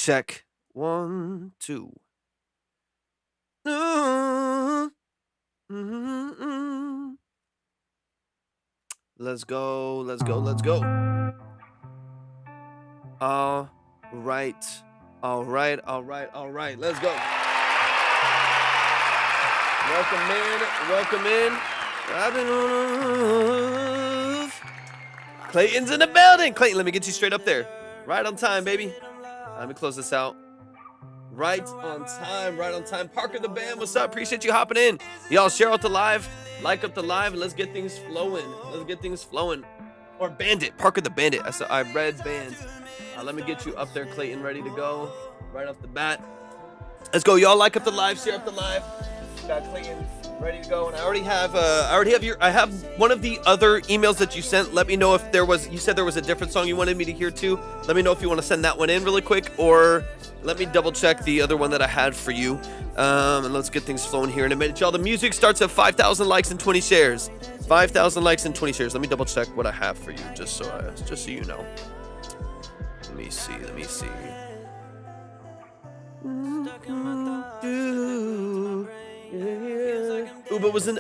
check. 1, 2. Mm, mm, mm. Let's go. Let's go. Let's go. All right. All right. All right. All right. Let's go. Welcome in. Welcome in. I've been on a move. Clayton's in the building. Clayton, let me get you straight up there. Right on time, baby. Let me close this out. Right on time, right on time. Parker the band, what's up? Appreciate you hopping in. Y'all share out the live, like up the live, and let's get things flowing. Let's get things flowing. Or Bandit, Parker the Bandit. I read band. Let me get you up there, Clayton, ready to go. Right off the bat. Let's go, y'all. Like up the live, share up the live. Got Clayton ready to go, and I have one of the other emails that you sent. Let me know if you said there was a different song you wanted me to hear too. Let me know if you want to send that one in really quick, or let me double check the other one that I had for you. And let's get things flowing here in a minute, y'all. The music starts at 5,000 likes and 20 shares. 5,000 likes and 20 shares. Let me double check what I have for you, just so you know. Let me see. Uba's in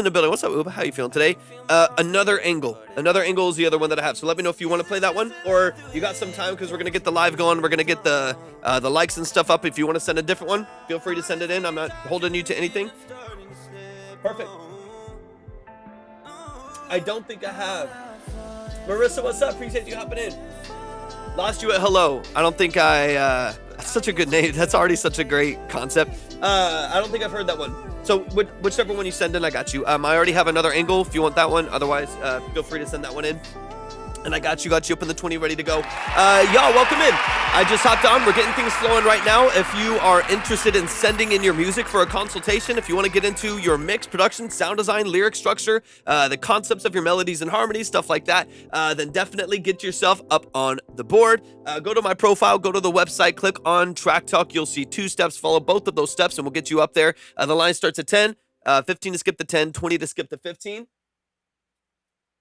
the building. What's up, Uba? How you feeling today? Another angle is the other one that I have. So let me know if you want to play that one, or you got some time, because we're gonna get the live going. We're gonna get the likes and stuff up. If you want to send a different one, feel free to send it in. I'm not holding you to anything. Perfect. I don't think I have. Marissa, what's up? Appreciate you hopping in. Lost you at hello. I don't think that's such a good name. That's already such a great concept. I don't think I've heard that one. So whichever one you send in, I got you. I already have another angle if you want that one. Otherwise, feel free to send that one in. And I got you up in the 20 ready to go. Y'all, welcome in. I just hopped on. We're getting things flowing right now. If you are interested in sending in your music for a consultation, if you want to get into your mix, production, sound design, lyric structure, the concepts of your melodies and harmonies, stuff like that, then definitely get yourself up on the board. Go to my profile, go to the website, click on Track Talk. You'll see 2 steps. Follow both of those steps, and we'll get you up there. The line starts at 10, 15 to skip the 10, 20 to skip the 15.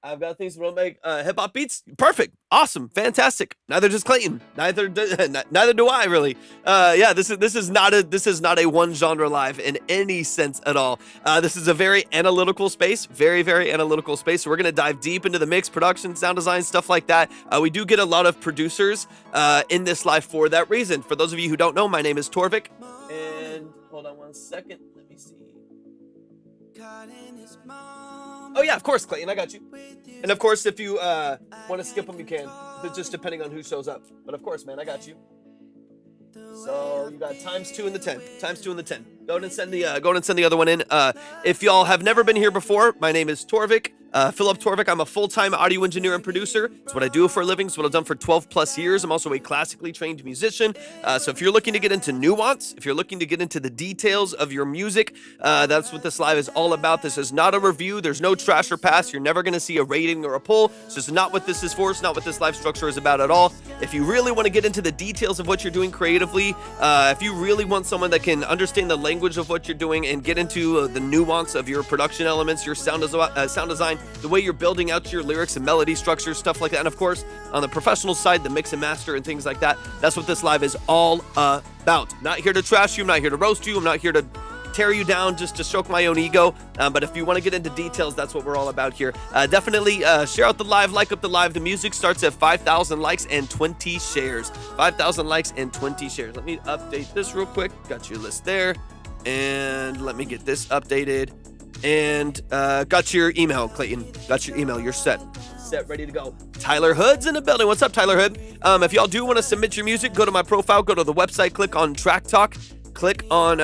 I've got things to make hip-hop beats. Perfect. Awesome. Fantastic. Neither does Clayton. Neither do I, really. Yeah, this is not a one genre live in any sense at all. This is a very analytical space. Very, very analytical space. So we're going to dive deep into the mix, production, sound design, stuff like that. We do get a lot of producers in this live for that reason. For those of you who don't know, my name is Torvik. And hold on one second. Let me see. Oh yeah, of course, Clayton, I got you. And of course, if you want to skip them, you can. It's just depending on who shows up. But of course, man, I got you. So you got ×2 in the 10. ×2 in the 10. Go ahead and send the other one in. If y'all have never been here before, my name is Torvik. Philip Torvik. I'm a full-time audio engineer and producer. It's what I do for a living. It's what I've done for 12 plus years. I'm also a classically trained musician. So if you're looking to get into nuance, if you're looking to get into the details of your music, that's what this live is all about. This is not a review. There's no trash or pass. You're never going to see a rating or a poll. It's just not what this is for. It's not what this live structure is about at all. If you really want to get into the details of what you're doing creatively, if you really want someone that can understand the language of what you're doing and get into the nuance of your production elements, your sound design, the way you're building out your lyrics and melody structure, stuff like that. And of course, on the professional side, the mix and master and things like that. That's what this live is all about. Not here to trash you. I'm not here to roast you. I'm not here to tear you down just to stroke my own ego. But if you want to get into details, that's what we're all about here. Definitely share out the live, like up the live. The music starts at 5,000 likes and 20 shares. 5,000 likes and 20 shares. Let me update this real quick. Got your list there. And let me get this updated. And got your email, Clayton. Got your email. You're set, ready to go. Tyler Hood's in the building. What's up, Tyler Hood? If y'all do want to submit your music, go to my profile, go to the website, click on Track Talk. Click on,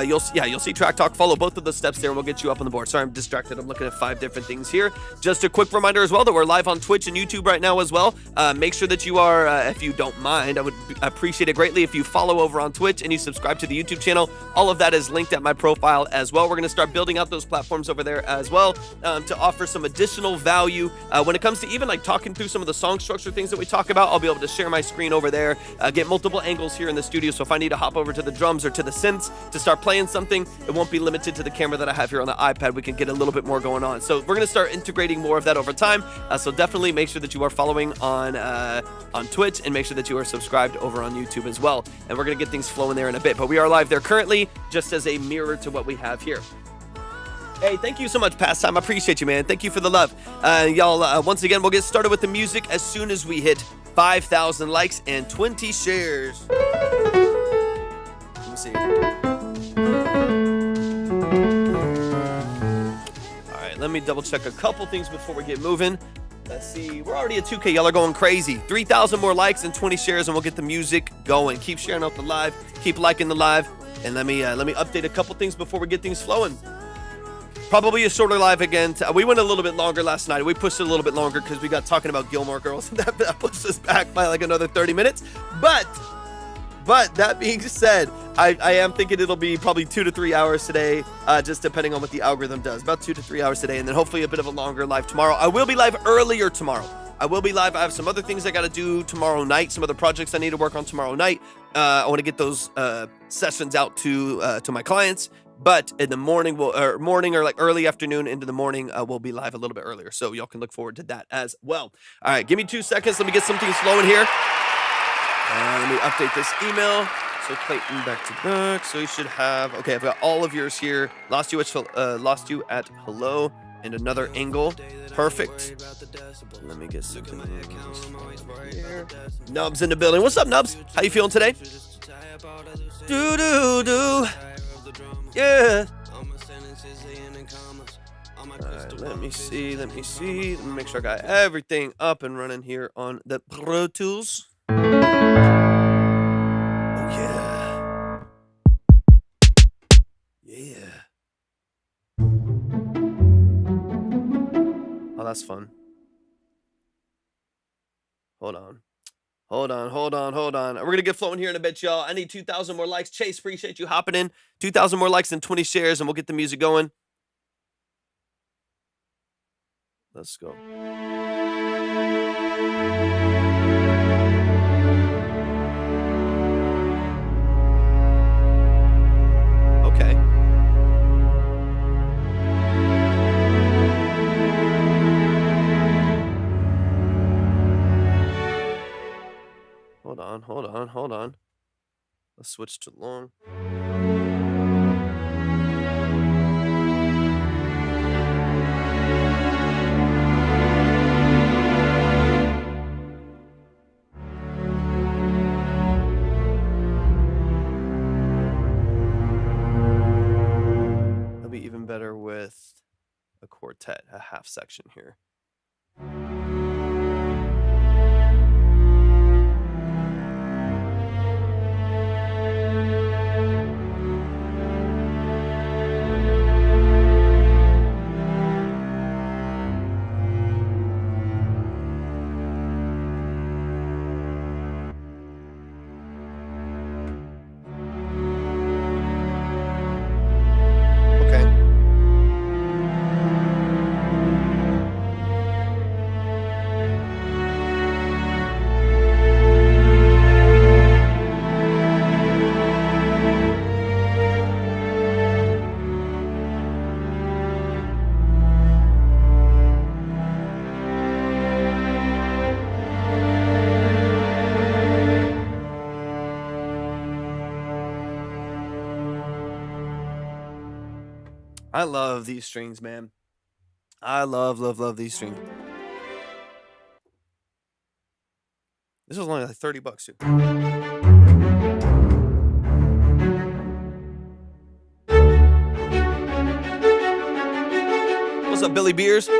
you'll see Track Talk. Follow both of the steps there, and we'll get you up on the board. Sorry, I'm distracted. I'm looking at 5 different things here. Just a quick reminder as well that we're live on Twitch and YouTube right now as well. Make sure that you are, if you don't mind, I would appreciate it greatly if you follow over on Twitch and you subscribe to the YouTube channel. All of that is linked at my profile as well. We're going to start building out those platforms over there as well to offer some additional value. When it comes to even like talking through some of the song structure things that we talk about, I'll be able to share my screen over there, get multiple angles here in the studio. So if I need to hop over to the drums or or to the synths to start playing something. It won't be limited to the camera that I have here on the iPad. We can get a little bit more going on. So we're going to start integrating more of that over time. So definitely make sure that you are following on Twitch, and make sure that you are subscribed over on YouTube as well. And we're going to get things flowing there in a bit. But we are live there currently, just as a mirror to what we have here. Hey, thank you so much, Pastime. I appreciate you, man. Thank you for the love. Y'all, once again, we'll get started with the music as soon as we hit 5,000 likes and 20 shares. Let me see. All right, let me double check a couple things before we get moving. Let's see. We're already at 2K. Y'all are going crazy. 3,000 more likes and 20 shares, and we'll get the music going. Keep sharing out the live. Keep liking the live. And let me update a couple things before we get things flowing. Probably a shorter live again. We went a little bit longer last night. We pushed it a little bit longer because we got talking about Gilmore Girls, and that pushed us back by like another 30 minutes. But that being said, I am thinking it'll be probably 2 to 3 hours today, just depending on what the algorithm does. About 2 to 3 hours today, and then hopefully a bit of a longer live tomorrow. I will be live earlier tomorrow. I will be live. I have some other things I got to do tomorrow night, some other projects I need to work on tomorrow night. I want to get those sessions out to my clients. But in the morning, or like early afternoon into the morning, we'll be live a little bit earlier. So y'all can look forward to that as well. All right, give me 2 seconds. Let me get some things flowing here. Let me update this email. So Clayton, back to back. So you should have, okay, I've got all of yours here. Lost you at hello and another angle. Perfect. Let me get some here. Nubs in the building. What's up, Nubs? How you feeling today? Do. Yeah. Alright, let me see. Let me make sure I got everything up and running here on the Pro Tools. Oh, yeah. Yeah. Oh, that's fun. Hold on. We're going to get flowing here in a bit, y'all. I need 2,000 more likes. Chase, appreciate you hopping in. 2,000 more likes and 20 shares, and we'll get the music going. Let's go. Okay. Hold on. Let's switch to long. It'll be even better with a quartet, a half section here. I love these strings, man. I love these strings. This was only like $30 too. What's up, Billy Beers? All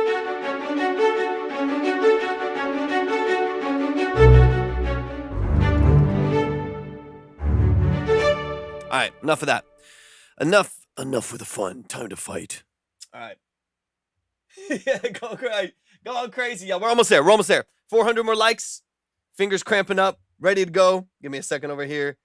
right, enough of that. Enough with the fun. Time to fight. All right. Yeah, going crazy, y'all. We're almost there. 400 more likes. Fingers cramping up. Ready to go. Give me a second over here.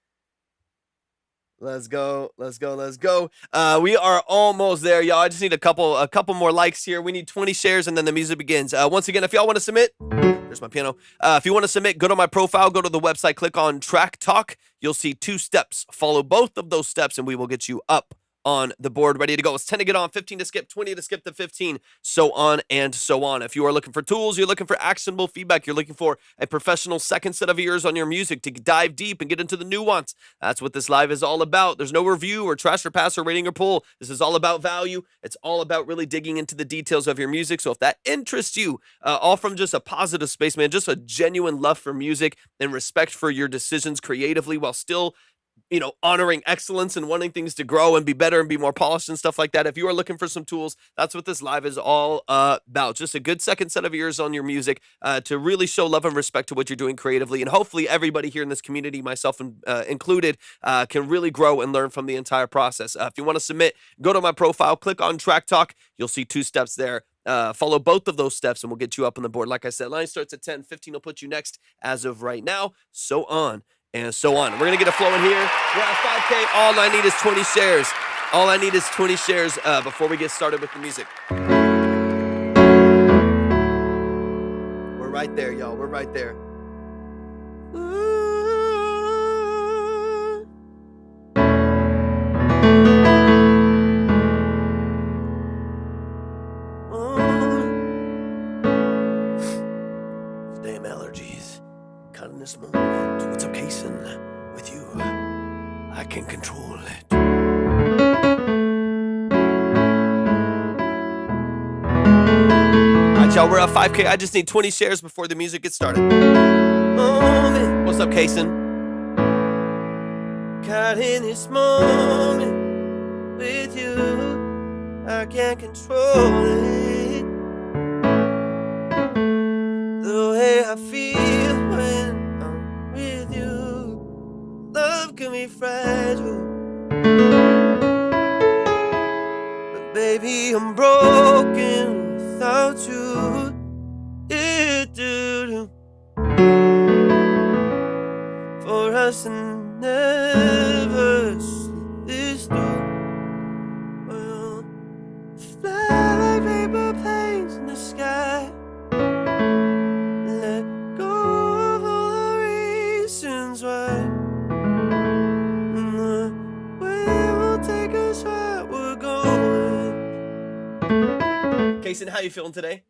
Let's go. We are almost there, y'all. I just need a couple more likes here. We need 20 shares, and then the music begins. Once again, if y'all want to submit, there's Where's my piano? If you want to submit, go to my profile, go to the website, click on Track Talk. You'll see 2 steps. Follow both of those steps, and we will get you up on the board, ready to go. It's 10 to get on, 15 to skip, 20 to skip to 15, so on and so on. If you are looking for tools, you're looking for actionable feedback, you're looking for a professional second set of ears on your music to dive deep and get into the nuance, that's what this live is all about. There's no review or trash or pass or rating or pull. This is all about value. It's all about really digging into the details of your music. So if that interests you, all from just a positive space, man, just a genuine love for music and respect for your decisions creatively while still honoring excellence and wanting things to grow and be better and be more polished and stuff like that. If you are looking for some tools, that's what this live is all about. Just a good second set of ears on your music to really show love and respect to what you're doing creatively. And hopefully everybody here in this community, myself included, can really grow and learn from the entire process. If you want to submit, go to my profile, click on Track Talk. You'll see 2 steps there. Follow both of those steps and we'll get you up on the board. Like I said, line starts at 10, 15 will put you next as of right now, so on and so on. We're going to get a flow in here. We're at 5K. All I need is 20 shares. All I need is 20 shares before we get started with the music. We're right there, y'all. We're right there. Damn allergies. Caught in this moment. What's up, Kason? With you, I can control it. Alright, y'all, we're at 5K. I just need 20 shares before the music gets started. What's up, Kason? Caught in this moment with you, I can't control it. The way I feel when I'm with you, love can be fragile, but baby, I'm broken without you. For us to never see this through, we'll fly like paper planes in the sky. Let go of all the reasons why, and the way will take us where we're going. Kason, how you feeling today?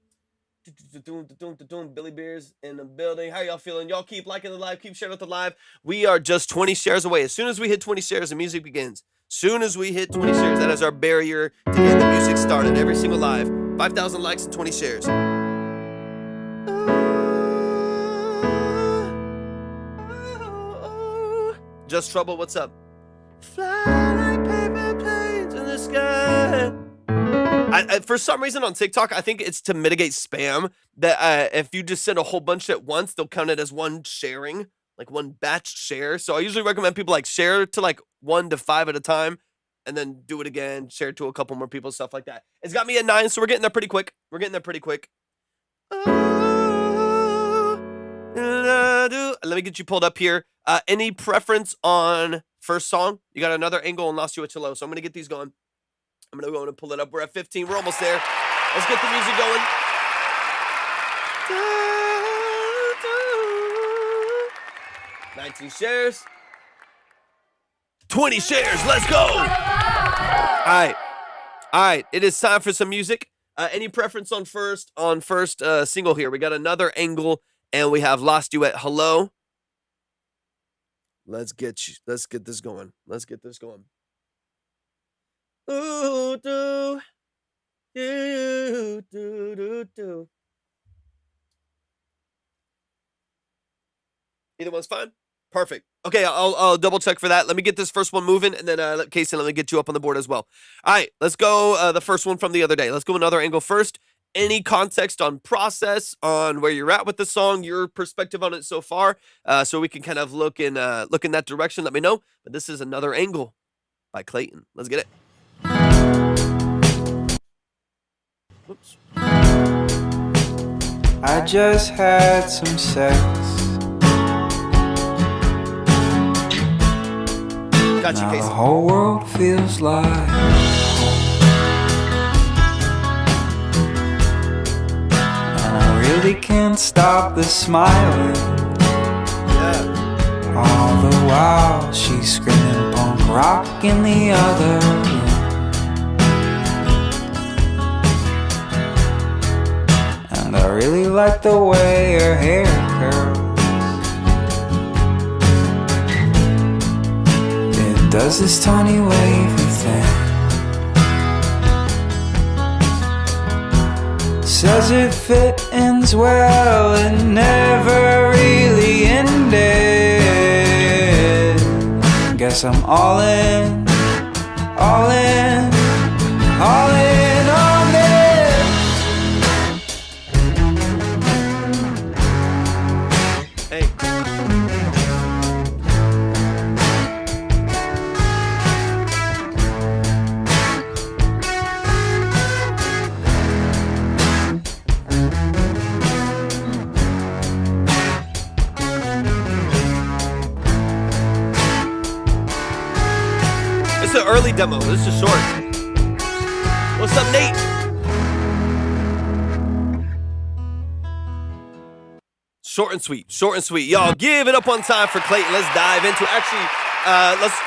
Billy Beers in the building. How y'all feeling? Y'all keep liking the live, keep sharing out the live. We are just 20 shares away. As soon as we hit 20 shares, the music begins. Soon as we hit 20 shares, that is our barrier to getting the music started. Every single live, 5,000 likes and 20 shares. Just Trouble, what's up? Fly like paper planes in the sky. For some reason on TikTok, I think it's to mitigate spam, that if you just send a whole bunch at once, they'll count it as one sharing, like one batch share. So I usually recommend people like share to like 1 to 5 at a time and then do it again, share it to a couple more people, stuff like that. It's got me at 9, so we're getting there pretty quick. Let me get you pulled up here. Any preference on first song? You got another angle and Lost You at Hello, so I'm going to get these going. I'm going to go and pull it up. We're at 15. We're almost there. Let's get the music going. 19 shares. 20 shares. Let's go. All right. It is time for some music. Any preference on first single here? We got another angle, and we have Lost You at Hello. Let's get this going. Ooh, do, do. Either one's fine. Perfect. Okay, I'll double check for that. Let me get this first one moving, and then Kason, let me get you up on the board as well. All right, let's go the first one from the other day. Let's go another angle first. Any context on process, on where you're at with the song, your perspective on it so far, so we can kind of look in that direction. Let me know. But this is Another Angle by Clayton. Let's get it. Whoops. I just had some sex. Got you, Now the Casey. whole world feels like home. And I really can't stop the smiling. Yeah. All the while she's screaming punk rock in the other room. And I really like the way her hair curls. It does this tiny wavy thing. Says if it ends well, it never really ended. Guess I'm all in, all in, all in on this. Hey. This is an early demo. This is short. What's up, Nate? Short and sweet. Short and sweet. Y'all, give it up one time for Clayton. Let's dive into it. Actually,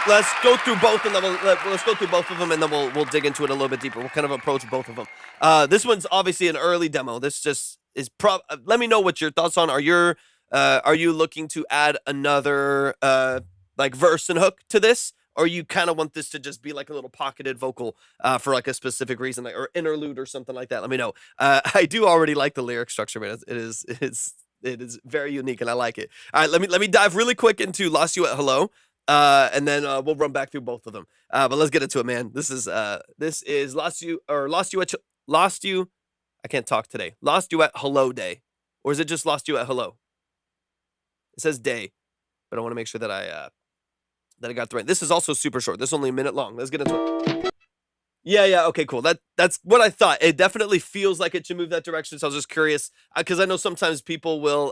let's go through both, and then let's go through both of them, and then we'll dig into it a little bit deeper. We'll kind of approach both of them. This one's obviously an early demo. This just is let me know what your thoughts on. Are you looking to add another like verse and hook to this? Or you kind of want this to just be like a little pocketed vocal for like a specific reason, like, or interlude or something like that? Let me know. I do already like the lyric structure, man. It is very unique, and I like it. All right, let me dive really quick into "Lost You at Hello," and then we'll run back through both of them. But let's get into it, man. This is "Lost You" or "Lost You at Lost You." I can't talk today. "Lost You at Hello Day," or is it just "Lost You at Hello"? It says "day," but I want to make sure that I got the right. This is also super short. This is only a minute long. Let's get into it. Yeah. Okay, cool. That's what I thought. It definitely feels like it should move that direction. So I was just curious because I know sometimes people will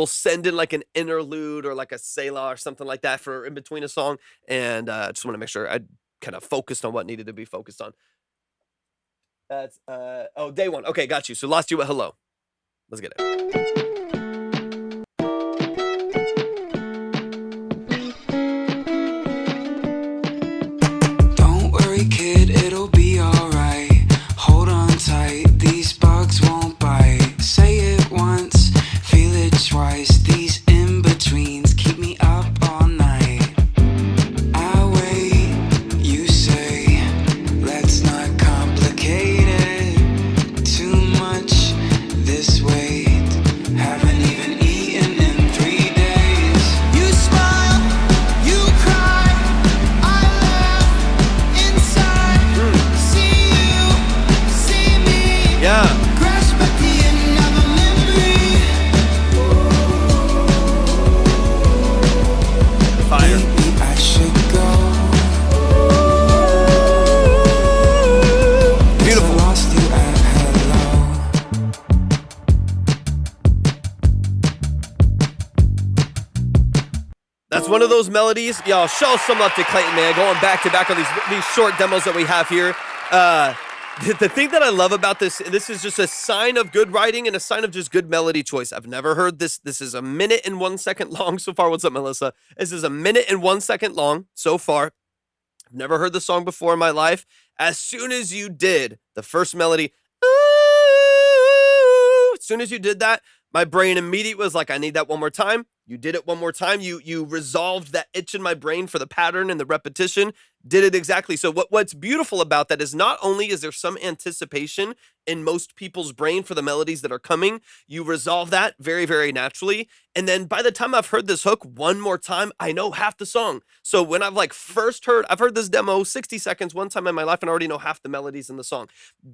send in like an interlude or like a Selah or something like that for in between a song, and I just want to make sure I kind of focused on what needed to be focused on. That's day one. Okay, got you. So "Lost You at Hello." Let's get it. Kid, it'll be alright. Hold on tight, these bugs won't bite. Say it once, feel it twice. These in-betweens keep me up all night. I wait, you say, let's not complicate it too much. This weight, haven't even eaten in 3 days. You smile, you cry, I laugh inside. See you, see me. Yeah. Grasp at the end of a memory. Fire. Maybe I should go. Beautiful. I lost you at hello. That's one of those melodies. Y'all, show some love to Clayton, man. Going back to back on these short demos that we have here. The thing that I love about this is just a sign of good writing and a sign of just good melody choice. I've never heard this. This is a minute and 1 second long so far. What's up, Melissa? This is a minute and 1 second long so far. I've never heard this song before in my life. As soon as you did the first melody, as soon as you did that, my brain immediately was like, I need that one more time. You did it one more time. You resolved that itch in my brain for the pattern and the repetition. Did it exactly. So what's beautiful about that is not only is there some anticipation in most people's brain for the melodies that are coming, you resolve that very, very naturally. And then by the time I've heard this hook one more time, I know half the song. So when I've I've heard this demo 60 seconds one time in my life and I already know half the melodies in the song.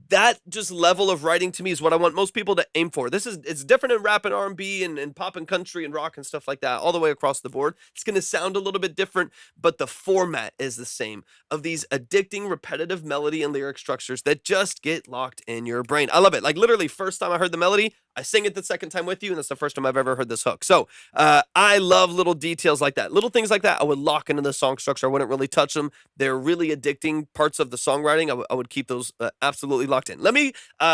That just level of writing to me is what I want most people to aim for. It's different in rap and R&B and pop and country and rock and stuff like that, all the way across the board. It's going to sound a little bit different, but the format is the same of these addicting, repetitive melody and lyric structures that just get locked in your your brain. I love it. Like literally first time I heard the melody, I sing it the second time with you, and that's the first time I've ever heard this hook. So I love little details like that. Little things like that I would lock into the song structure. I wouldn't really touch them. They're really addicting parts of the songwriting. I would keep those absolutely locked in. Let me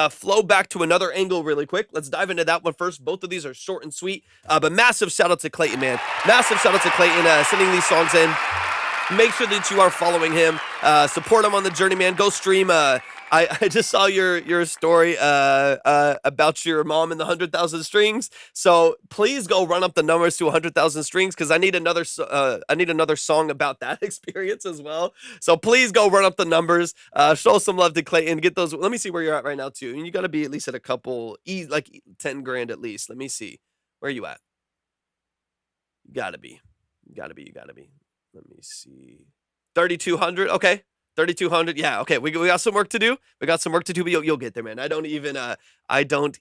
flow back to another angle really quick. Let's dive into that one first. Both of these are short and sweet, but massive shout out to Clayton, man. Massive shout out to Clayton sending these songs in. Make sure that you are following him. Support him on the journey, man. Go stream. I just saw your story about your mom and the 100,000 strings. So please go run up the numbers to 100,000 strings because I need another song about that experience as well. So please go run up the numbers. Show some love to Clayton. Get those. Let me see where you're at right now too. And you got to be at least at a couple, like 10 grand at least. Let me see. Where are you at? You gotta be. You gotta be. Let me see. 3,200. Okay. 3,200. Yeah. Okay. We got some work to do. We got some work to do, but you'll get there, man. I don't even doubt that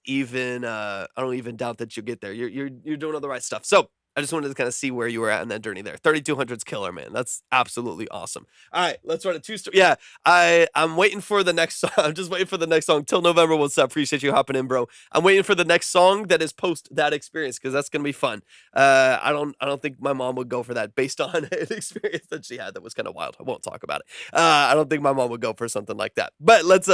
you'll get there. You're doing all the right stuff. So I just wanted to kind of see where you were at in that journey there. 3,200's killer, man. That's absolutely awesome. All right, let's run a two-story. Yeah, I'm waiting for the next song. I'm just waiting for the next song. Till November, what's up? Appreciate you hopping in, bro. I'm waiting for the next song that is post that experience because that's gonna be fun. I don't think my mom would go for that based on an experience that she had that was kind of wild. I won't talk about it. I don't think my mom would go for something like that. But let's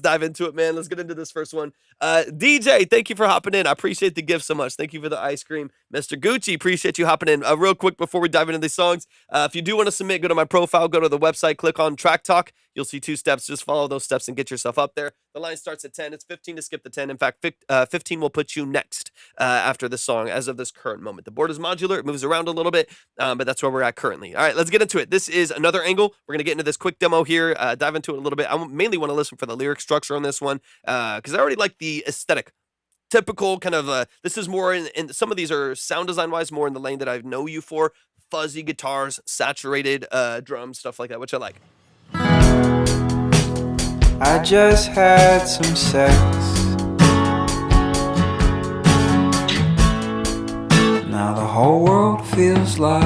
dive into it, man. Let's get into this first one. DJ, thank you for hopping in. I appreciate the gift so much. Thank you for the ice cream, Mr. Gucci. Appreciate you hopping in. Real quick before we dive into these songs, if you do want to submit, go to my profile, go to the website, click on Track Talk. You'll see 2 steps. Just follow those steps and get yourself up there. The line starts at 10. It's 15 to skip the 10. In fact, 15 will put you next after this song as of this current moment. The board is modular. It moves around a little bit, but that's where we're at currently. All right, let's get into it. This is another angle. We're going to get into this quick demo here, dive into it a little bit. I mainly want to listen for the lyric structure on this one because I already like the aesthetic. Typical kind of this is more in some of these are sound design wise more in the lane that I know you for. Fuzzy guitars, saturated drums, stuff like that, which I like. I just had some sex. Now the whole world feels like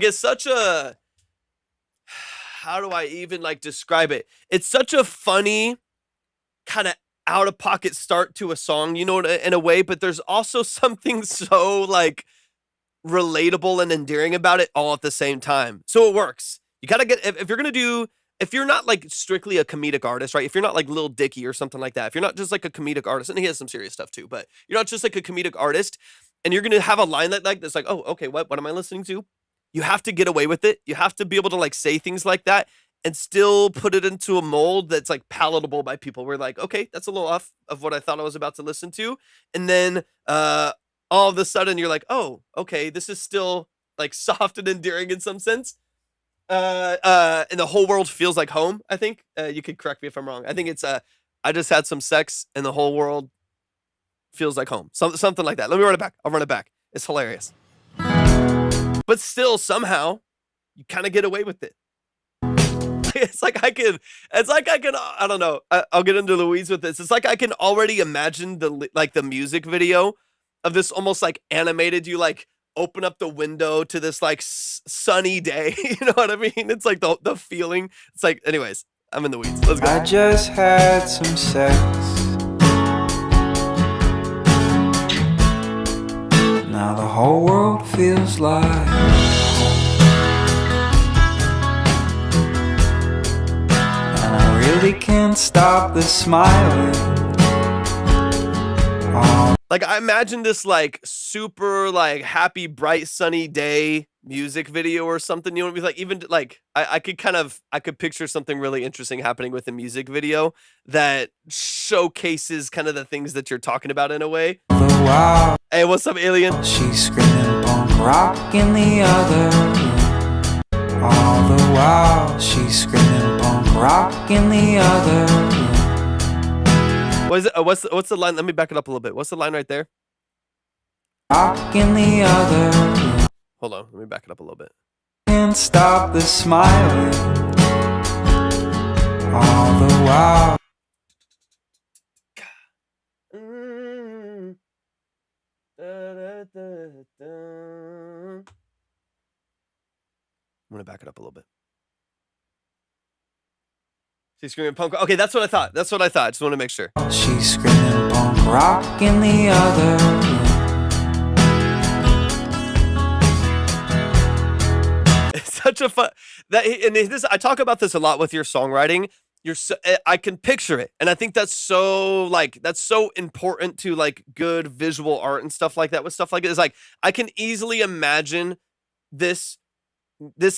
it's such a, how do I even like describe it? It's such a funny kind of out of pocket start to a song, you know, in a way, but there's also something so like relatable and endearing about it all at the same time. So it works. You gotta get, if you're gonna do, if you're not like strictly a comedic artist, right? If you're not like Lil Dicky or something like that, if you're not just like a comedic artist, and he has some serious stuff too, but you're not just like a comedic artist and you're gonna have a line that's like, oh, okay, what am I listening to? You have to get away with it. You have to be able to like say things like that and still put it into a mold that's like palatable by people. We're like, okay, that's a little off of what I thought I was about to listen to. And then all of a sudden you're like, oh, okay, this is still like soft and endearing in some sense. And the whole world feels like home, I think. You could correct me if I'm wrong. I think it's I just had some sex and the whole world feels like home. Something like that. Let me run it back. I'll run it back. It's hilarious. But still, somehow, you kind of get away with it. It's like I can, I don't know. I'll get into the weeds with this. It's like I can already imagine the music video of this almost like animated, you like open up the window to this like sunny day. You know what I mean? It's like the feeling. It's like, anyways, I'm in the weeds. Let's go. I just had some sex. Now the whole world feels like really can't stop the smiling. Oh. Like I imagine this like super like happy bright sunny day music video or something. You know what I mean? Like even like I could picture something really interesting happening with a music video that showcases kind of the things that you're talking about in a way. Wow. Hey, what's up, alien? She's screaming punk rock in the other room. All the while she's screaming punk rock in the other room. What is it? What's the line? Let me back it up a little bit. What's the line right there? Rock in the other room. Hold on, let me back it up a little bit. Can't stop the smiling. All the while. I'm gonna back it up a little bit. She's screaming punk. Okay, that's what I thought. That's what I thought. Just want to make sure. She's screaming punk rock in the other room. It's such a fun that, and this I talk about this a lot with your songwriting. I can picture it, and I think that's so important to like good visual art and stuff like that. With stuff like it, it's like I can easily imagine this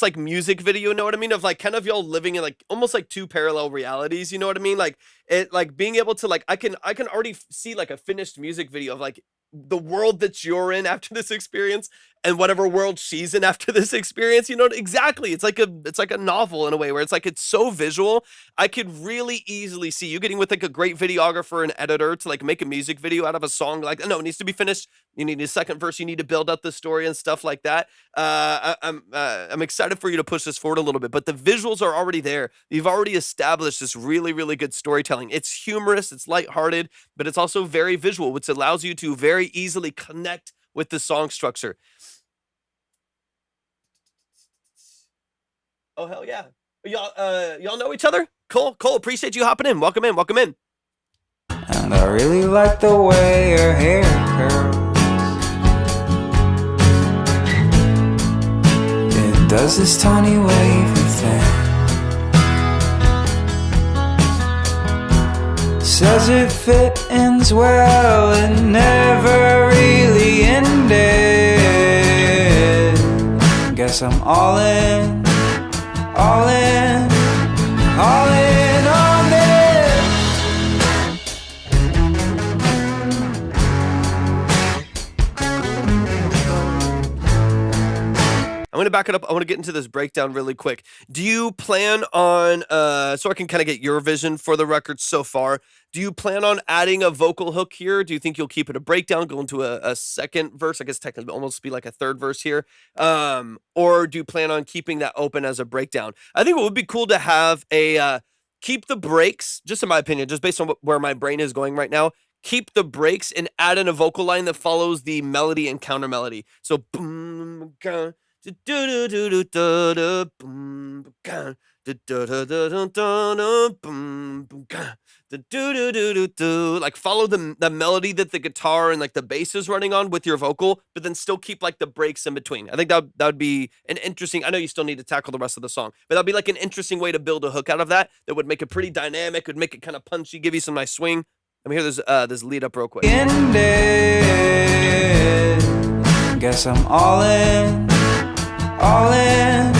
like music video, you know what I mean? Of like kind of y'all living in like almost like two parallel realities, you know what I mean? Like it, like being able to like I can already see like a finished music video of like the world that you're in after this experience and whatever world she's in after this experience, you know, exactly. It's like a novel in a way where it's so visual. I could really easily see you getting with like a great videographer and editor to like make a music video out of a song. Like, no, it needs to be finished. You need a second verse. You need to build up the story and stuff like that. I'm excited for you to push this forward a little bit, but the visuals are already there. You've already established this really, really good storytelling. It's humorous, it's lighthearted, but it's also very visual, which allows you to very easily connect with the song structure. Oh, hell yeah. Y'all know each other? Cole, appreciate you hopping in. Welcome in. And I really like the way your hair curls. It does this tiny wavy thing. Says if it ends well, it never really ended. Guess I'm all in on this. I'm going to back it up. I want to get into this breakdown really quick. Do you plan on, so I can kind of get your vision for the record so far, do you plan on adding a vocal hook here? Do you think you'll keep it a breakdown, go into a second verse? I guess technically almost be like a third verse here. Or do you plan on keeping that open as a breakdown? I think it would be cool to have keep the breaks, just in my opinion, just based on where my brain is going right now, keep the breaks and add in a vocal line that follows the melody and counter melody. So boom, like follow the melody that the guitar and like the bass is running on with your vocal, but then still keep like the breaks in between. I think that would be an interesting, I know you still need to tackle the rest of the song, but that'd be like an interesting way to build a hook out of that would make it pretty dynamic, would make it kind of punchy, give you some nice swing. Let me hear this lead up real quick. Guess I'm all in on this.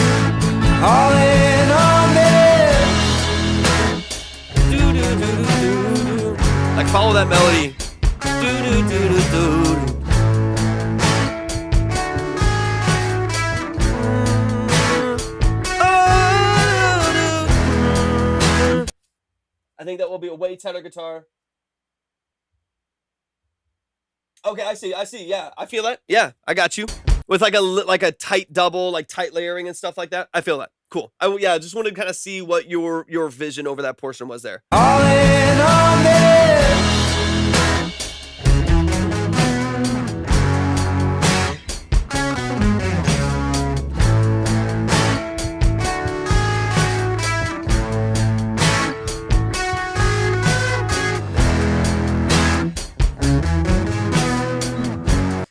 Like follow that melody. I think that will be a way tighter guitar. Okay, I see. Yeah, I feel that. Yeah, I got you. With like a tight double, like tight layering and stuff like that. I feel that. Cool. I just wanted to kind of see what your vision over that portion was there. All in on this.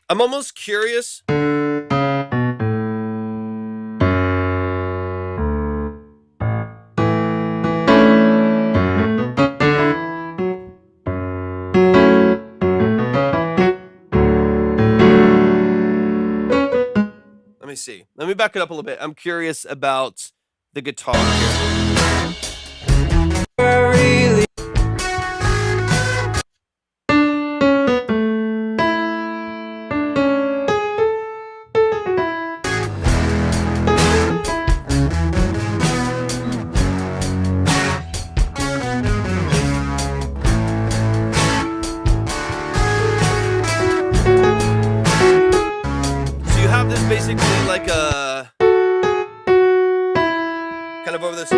I'm almost curious. Let me see. Let me back it up a little bit. I'm curious about the guitar here. Basically like a kind of over this,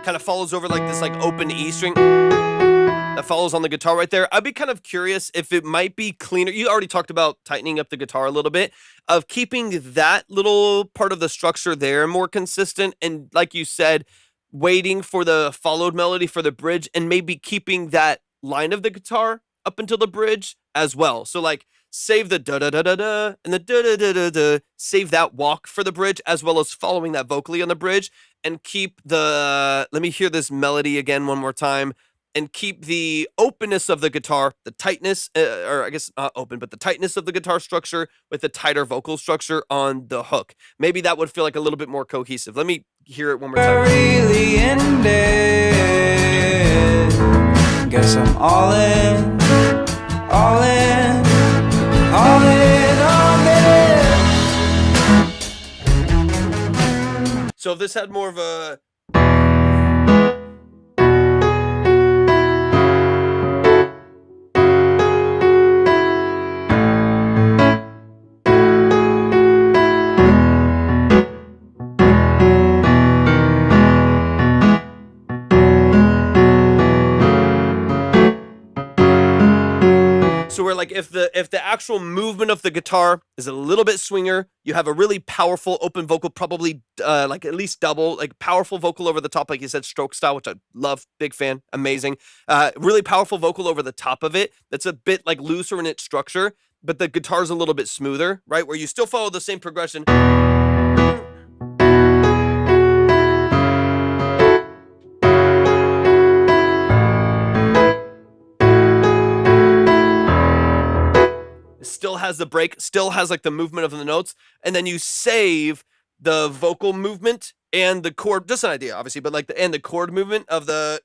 kind of follows over like this like open E string that follows on the guitar right there. I'd be kind of curious if it might be cleaner. You already talked about tightening up the guitar a little bit, of keeping that little part of the structure there more consistent, and like you said, waiting for the followed melody for the bridge, and maybe keeping that line of the guitar up until the bridge as well. So like save the da da da da da and the da da da da da, save that walk for the bridge as well as following that vocally on the bridge, and keep the, let me hear this melody again one more time, and keep the openness of the guitar, the tightness, or I guess not open, but the tightness of the guitar structure with the tighter vocal structure on the hook. Maybe that would feel like a little bit more cohesive. Let me hear it one more time. Really ended. Guess I'm all in, all in, all in on it. So if this had more of a so where like if the actual movement of the guitar is a little bit swinger, you have a really powerful open vocal, probably like at least double, like powerful vocal over the top, like you said, stroke style, which I love, big fan, amazing. Really powerful vocal over the top of it. That's a bit like looser in its structure, but the guitar's a little bit smoother, right? Where you still follow the same progression. Still has the break, still has like the movement of the notes, and then you save the vocal movement and the chord, just an idea obviously, but like the chord movement of the,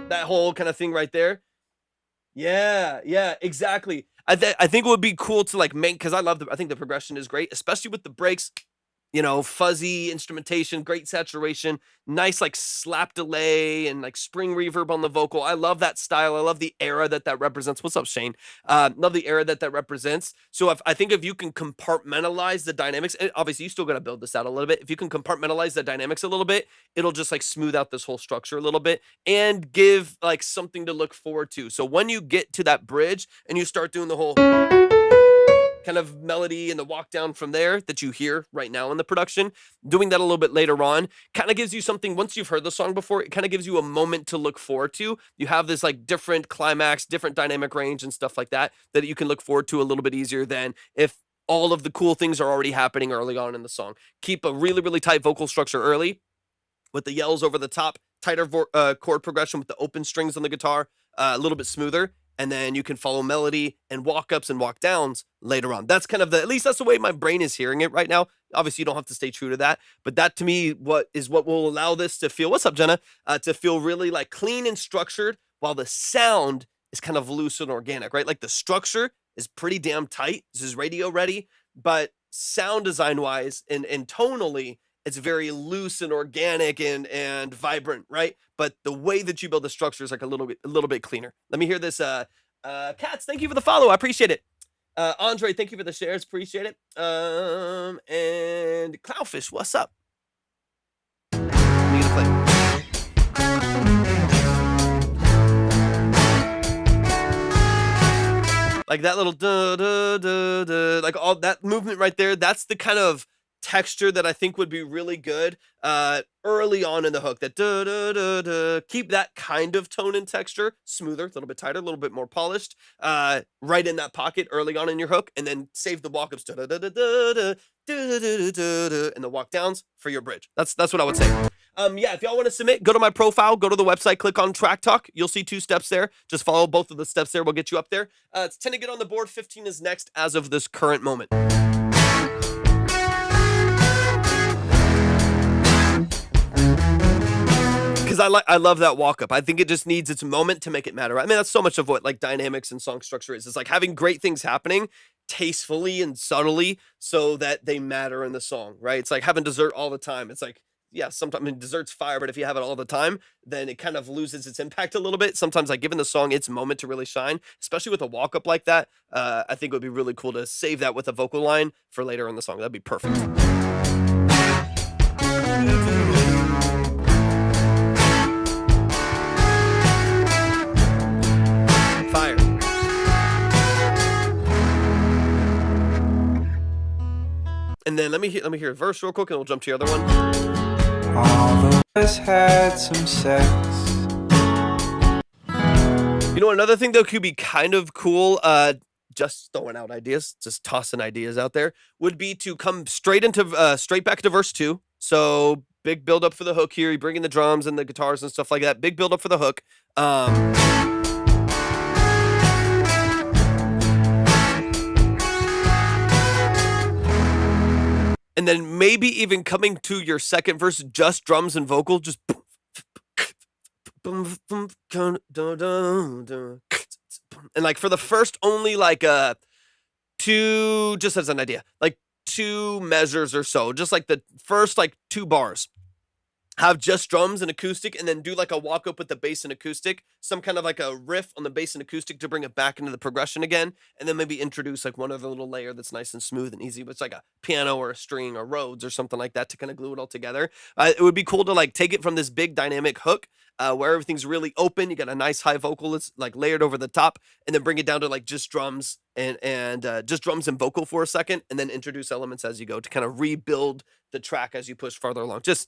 that whole kind of thing right there. Yeah, exactly. I think it would be cool to like make, because I think the progression is great, especially with the breaks. You know, fuzzy instrumentation, great saturation, nice like slap delay and like spring reverb on the vocal. I love that style. I love the era that represents. What's up, Shane? Love the era that represents. So I think if you can compartmentalize the dynamics, and obviously you still got to build this out a little bit. If you can compartmentalize the dynamics a little bit, it'll just like smooth out this whole structure a little bit and give like something to look forward to. So when you get to that bridge and you start doing the whole kind of melody and the walk down from there that you hear right now in the production, doing that a little bit later on kind of gives you something. Once you've heard the song before, it kind of gives you a moment to look forward to. You have this like different climax, different dynamic range and stuff like that you can look forward to a little bit easier than if all of the cool things are already happening early on in the song. Keep a really, really tight vocal structure early with the yells over the top, tighter chord progression with the open strings on the guitar, a little bit smoother. And then you can follow melody and walk ups and walk downs later on. That's kind of at least that's the way my brain is hearing it right now. Obviously, you don't have to stay true to that, but that to me, what will allow this to feel, what's up, Jenna? To feel really like clean and structured while the sound is kind of loose and organic, right? Like the structure is pretty damn tight. This is radio ready, but sound design wise and tonally, it's very loose and organic and vibrant, right? But the way that you build the structure is like a little bit cleaner. Let me hear this. Katz, thank you for the follow. I appreciate it. Andre, thank you for the shares. Appreciate it. And Cloudfish, what's up? I'm gonna play. Like that little duh, duh, duh, duh, like all that movement right there. That's the kind of texture that I think would be really good early on in the hook. That duh, duh, duh, duh. Keep that kind of tone and texture, smoother, a little bit tighter, a little bit more polished, right in that pocket early on in your hook, and then save the walk ups, and the walk downs for your bridge. That's what I would say. Yeah, if y'all want to submit, go to my profile, go to the website, click on Track Talk. You'll see 2 steps there. Just follow both of the steps there. We'll get you up there. It's 10 to get on the board. 15 is next as of this current moment. Because I love that walk up. I think it just needs its moment to make it matter. I mean, that's so much of what like dynamics and song structure is. It's like having great things happening tastefully and subtly so that they matter in the song, right? It's like having dessert all the time. It's like, yeah, sometimes, I mean, dessert's fire, but if you have it all the time, then it kind of loses its impact a little bit. Sometimes like giving the song its moment to really shine, especially with a walk up like that, I think it would be really cool to save that with a vocal line for later in the song. That'd be perfect. Fire. And And then let me hear a verse real quick, and we'll jump to the other one. All of us had some sex. You know, another thing that could be kind of cool, just throwing out ideas, just tossing ideas out there, would be to come straight back to verse 2. So big build up for the hook here. You bring in the drums and the guitars and stuff like that. Big build up for the hook. And then maybe even coming to your second verse, just drums and vocal, just. And like for the first only like two, just as an idea, like 2 measures or so, just like the first like 2 bars, have just drums and acoustic, and then do like a walk up with the bass and acoustic, some kind of like a riff on the bass and acoustic to bring it back into the progression again, and then maybe introduce like one other little layer that's nice and smooth and easy. It's like a piano or a string or Rhodes or something like that to kind of glue it all together. It would be cool to like take it from this big dynamic hook where everything's really open. You got a nice high vocal that's like layered over the top, and then bring it down to like just drums and just drums and vocal for a second, and then introduce elements as you go to kind of rebuild the track as you push farther along. Just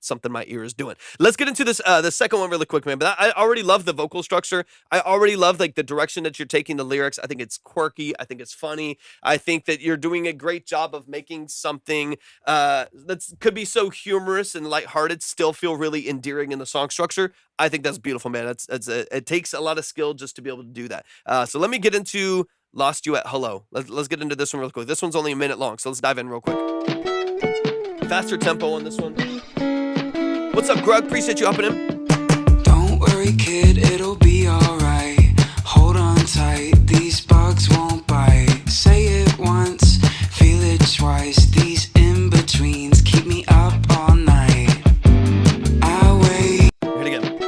something my ear is doing. Let's get into this the second one really quick, man. But I already love the vocal structure. I already love like the direction that you're taking the lyrics. I think it's quirky. I think it's funny. I think that you're doing a great job of making something that could be so humorous and lighthearted still feel really endearing in the song structure. I think that's beautiful, man. It takes a lot of skill just to be able to do that. So let me get into Lost You at Hello. Let's get into this one real quick. This one's only a minute long, so let's dive in real quick. Faster tempo on this one. What's up, Grug? Appreciate you hopping in. Don't worry, kid, it'll be alright. Hold on tight, these bugs won't bite. Say it once, feel it twice. These in-betweens keep me up all night. I wait. Hit it again.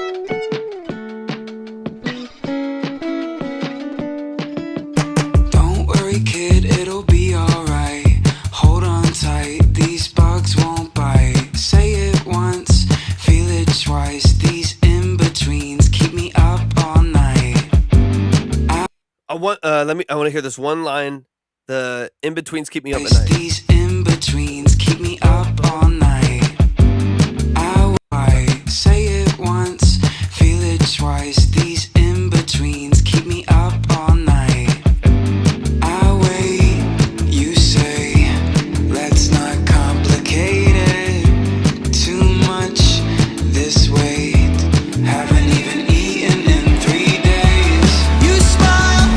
Don't worry, kid, it'll be alright. Hold on tight, these bugs won't bite. Say it once, feel it twice. These in-betweens keep me up all night. I want to hear this one line. The in-betweens keep me up at night. These in-betweens keep me up all night. I say it once, feel it twice. These in-betweens keep me up all night. I wait, you say, let's not complicate it too much. This wait, haven't even eaten in 3 days. You smile,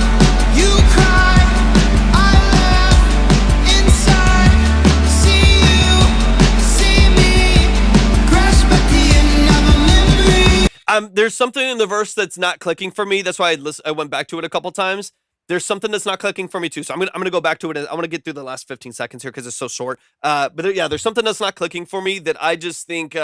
you cry, I laugh inside. See you, see me, grasp at the end of a memory. There's something in the verse that's not clicking for me. That's why I went back to it a couple times. There's something that's not clicking for me too. So I'm gonna go back to it. I'm gonna get through the last 15 seconds here because it's so short. But yeah, there's something that's not clicking for me that I just think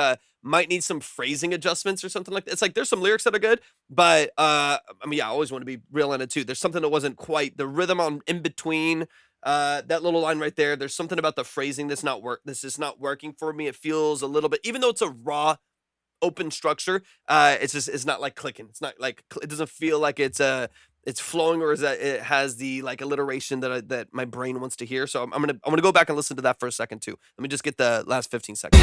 might need some phrasing adjustments or something like that. It's like there's some lyrics that are good, but I mean, yeah, I always want to be real in it too. There's something that wasn't quite the rhythm on in between. That little line right there. There's something about the phrasing that's not This is not working for me. It feels a little bit, even though it's a raw open structure, it's not like clicking. It's not like it doesn't feel like it's flowing, or is that it has the like alliteration that my brain wants to hear. So I'm gonna go back and listen to that for a second too. Let me just get the last 15 seconds.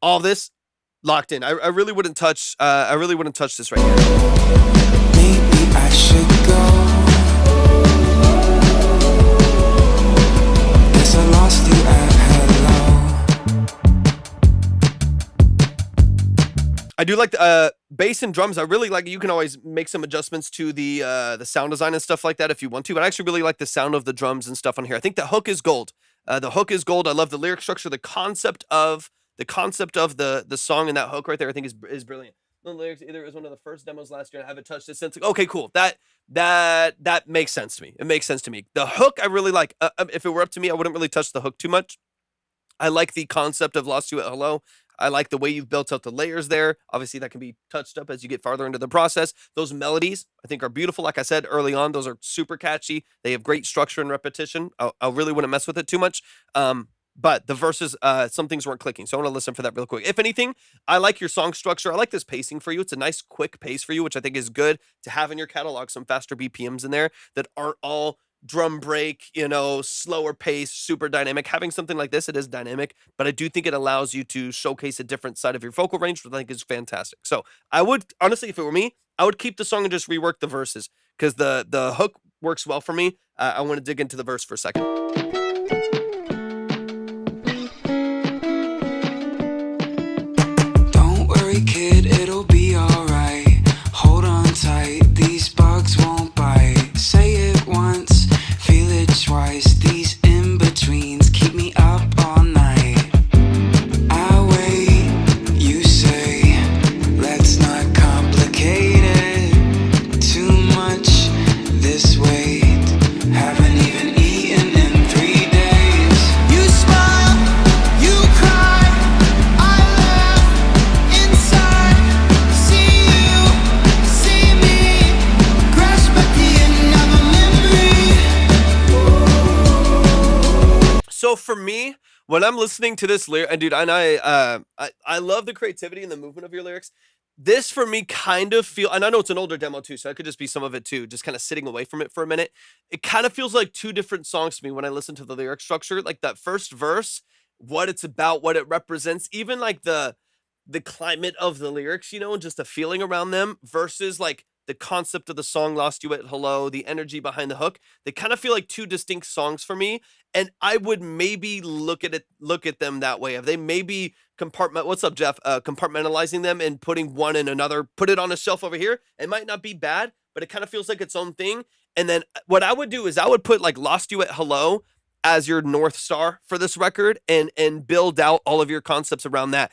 All this locked in. I really wouldn't touch this right here. Maybe I should go. Guess I lost you at hello. I do like the bass and drums. I really like. You can always make some adjustments to the sound design and stuff like that if you want to. But I actually really like the sound of the drums and stuff on here. I think the hook is gold. The hook is gold. I love the lyric structure. The concept of the song and that hook right there, I think is brilliant. The lyrics either is one of the first demos last year. I haven't touched it since. Okay, cool. That makes sense to me. It makes sense to me. The hook I really like. If it were up to me, I wouldn't really touch the hook too much. I like the concept of Lost You at Hello. I like the way you've built out the layers there. Obviously, that can be touched up as you get farther into the process. Those melodies, I think, are beautiful. Like I said early on, those are super catchy. They have great structure and repetition. I really wouldn't mess with it too much. But the verses, some things weren't clicking. So I want to listen for that real quick. If anything, I like your song structure. I like this pacing for you. It's a nice, quick pace for you, which I think is good to have in your catalog. Some faster BPMs in there that aren't all drum break, slower pace, super dynamic. Having something like this, it is dynamic, but I do think it allows you to showcase a different side of your vocal range, which I think is fantastic. So I would, honestly, if it were me, I would keep the song and just rework the verses, because the hook works well for me. I want to dig into the verse for a second. Don't worry, kid, it'll be alright. Hold on tight, these bugs won't bite. Say it once, feel it twice. These in-betweens keep me up all night. I wait, you say, let's not complicate it too much. This weight, haven't even eaten in 3 days. You smile, you cry, I laugh inside. See you, see me, grasp at the end of a memory. So for me, when I'm listening to this lyric, and dude, and I love the creativity and the movement of your lyrics. This for me kind of and I know it's an older demo too, so it could just be some of it too, just kind of sitting away from it for a minute. It kind of feels like two different songs to me when I listen to the lyric structure. Like that first verse, what it's about, what it represents, even like the climate of the lyrics, and just the feeling around them, versus like the concept of the song Lost You at Hello, the energy behind the hook. They kind of feel like two distinct songs for me. And I would maybe look at them that way. If they maybe what's up, Jeff? Compartmentalizing them and putting one in another, put it on a shelf over here. It might not be bad, but it kind of feels like its own thing. And then what I would do is I would put like Lost You at Hello as your North Star for this record, and build out all of your concepts around that.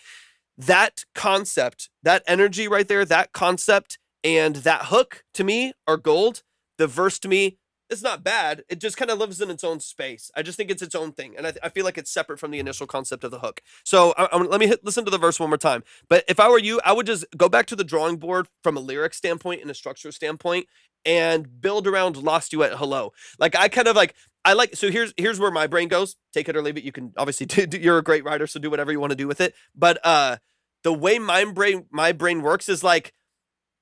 That concept, that energy right there, that concept, and that hook to me are gold. The verse to me, it's not bad. It just kind of lives in its own space. I just think it's its own thing. And I feel like it's separate from the initial concept of the hook. So let me listen to the verse one more time. But if I were you, I would just go back to the drawing board from a lyric standpoint and a structure standpoint and build around Lost You at Hello. Like so here's where my brain goes. Take it or leave it. You can obviously you're a great writer, so do whatever you want to do with it. But the way my brain works is like,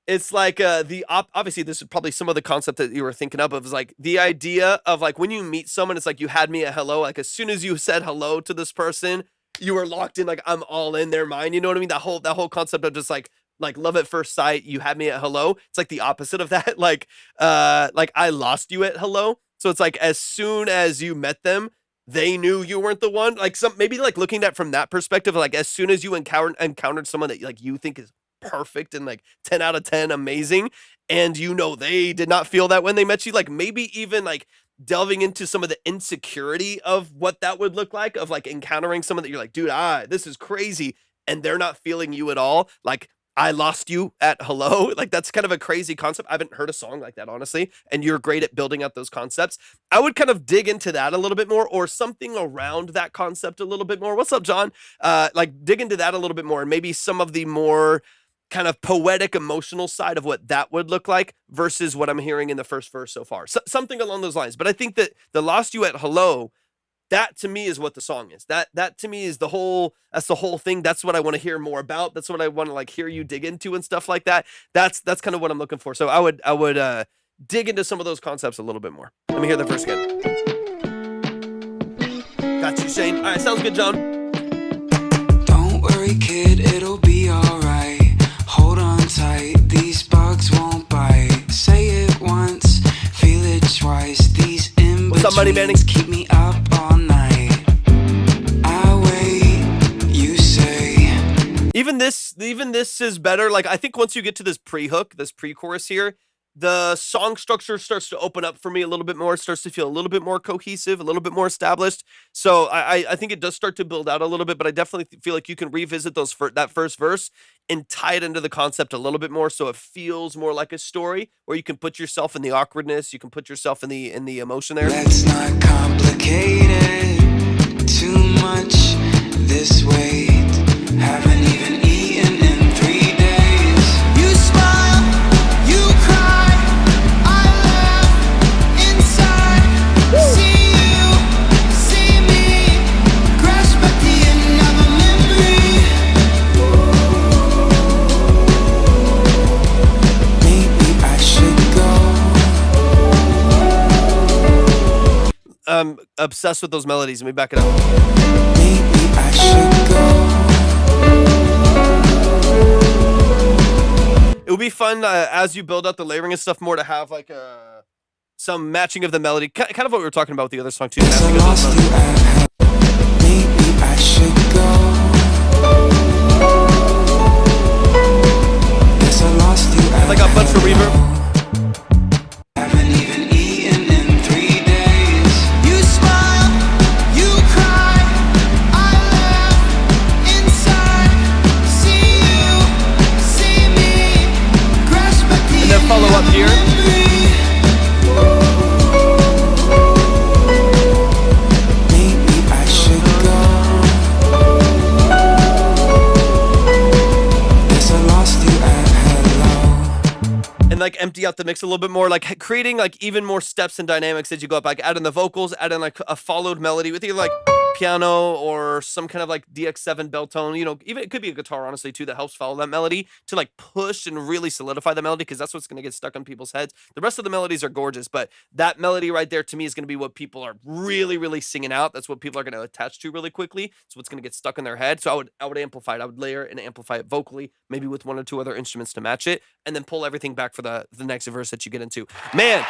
it's like obviously this is probably some of the concept that you were thinking of is like the idea of like when you meet someone, it's like you had me at hello. Like as soon as you said hello to this person, you were locked in, like I'm all in their mind. You know what I mean? That whole concept of just like love at first sight, you had me at hello. It's like the opposite of that. Like I lost you at hello. So it's like as soon as you met them, they knew you weren't the one. Like maybe like looking at from that perspective, like as soon as you encountered someone that like you think is perfect and like 10 out of 10 amazing, and they did not feel that when they met you, like maybe even like delving into some of the insecurity of what that would look like, of like encountering someone that you're like, dude, this is crazy, and they're not feeling you at all. Like I lost you at hello. Like that's kind of a crazy concept. I haven't heard a song like that, honestly, and you're great at building out those concepts. I would kind of dig into that a little bit more, or something around that concept a little bit more. What's up, John? Like dig into that a little bit more, and maybe some of the more kind of poetic, emotional side of what that would look like versus what I'm hearing in the first verse so far. Something along those lines. But I think that the Lost You at Hello, that to me is what the song is. That to me is the whole thing. That's what I want to hear more about. That's what I want to like hear you dig into and stuff like that. That's kind of what I'm looking for. So I would dig into some of those concepts a little bit more. Let me hear the verse again. Got you, Shane. All right, sounds good, John. Don't worry, kid, it'll be alright. Hold on tight, these bugs won't bite. Say it once, feel it twice. These What's up, Money Manning? keep me up all night. I wait, you say. Even this is better. Like I think once you get to this pre-hook, this pre-chorus here, the song structure starts to open up for me a little bit more. It starts to feel a little bit more cohesive, a little bit more established. So I think it does start to build out a little bit, but I definitely feel like you can revisit that first verse and tie it into the concept a little bit more, so it feels more like a story where you can put yourself in the awkwardness, you can put yourself in the emotion there. Let's not complicate it too much. This weight, haven't even eaten in 3 days. You smile, you cry, I laugh inside. See you, see me, grasp at the end of a memory. Maybe I should go. I'm obsessed with those melodies. Let me back it up. Maybe I should go. It would be fun as you build out the layering and stuff more to have like some matching of the melody, kind of what we were talking about with the other song too. Guess I lost you at hell. Maybe I should go. Guess I lost you at Like a bunch of reverb. Haven't even eaten in 3 days. You smile, you cry, I laugh inside. See you, see me, grasp at the And then follow up here. Maybe I should go. Guess I lost you at hello. And like empty out the mix a little bit more, like creating like even more steps and dynamics as you go up, like add in the vocals, add in like a followed melody with either like piano or some kind of like DX7 bell tone, you know, even it could be a guitar honestly too that helps follow that melody to like push and really solidify the melody, because that's what's going to get stuck on people's heads. The rest of the melodies are gorgeous, but that melody right there to me is going to be what people are really singing out. That's what people are going to attach to really quickly. It's what's going to get stuck in their head. So I would amplify it. I would layer and amplify it vocally, maybe with 1 or 2 other instruments to match it, and then pull everything back for the next verse that you get into. Man,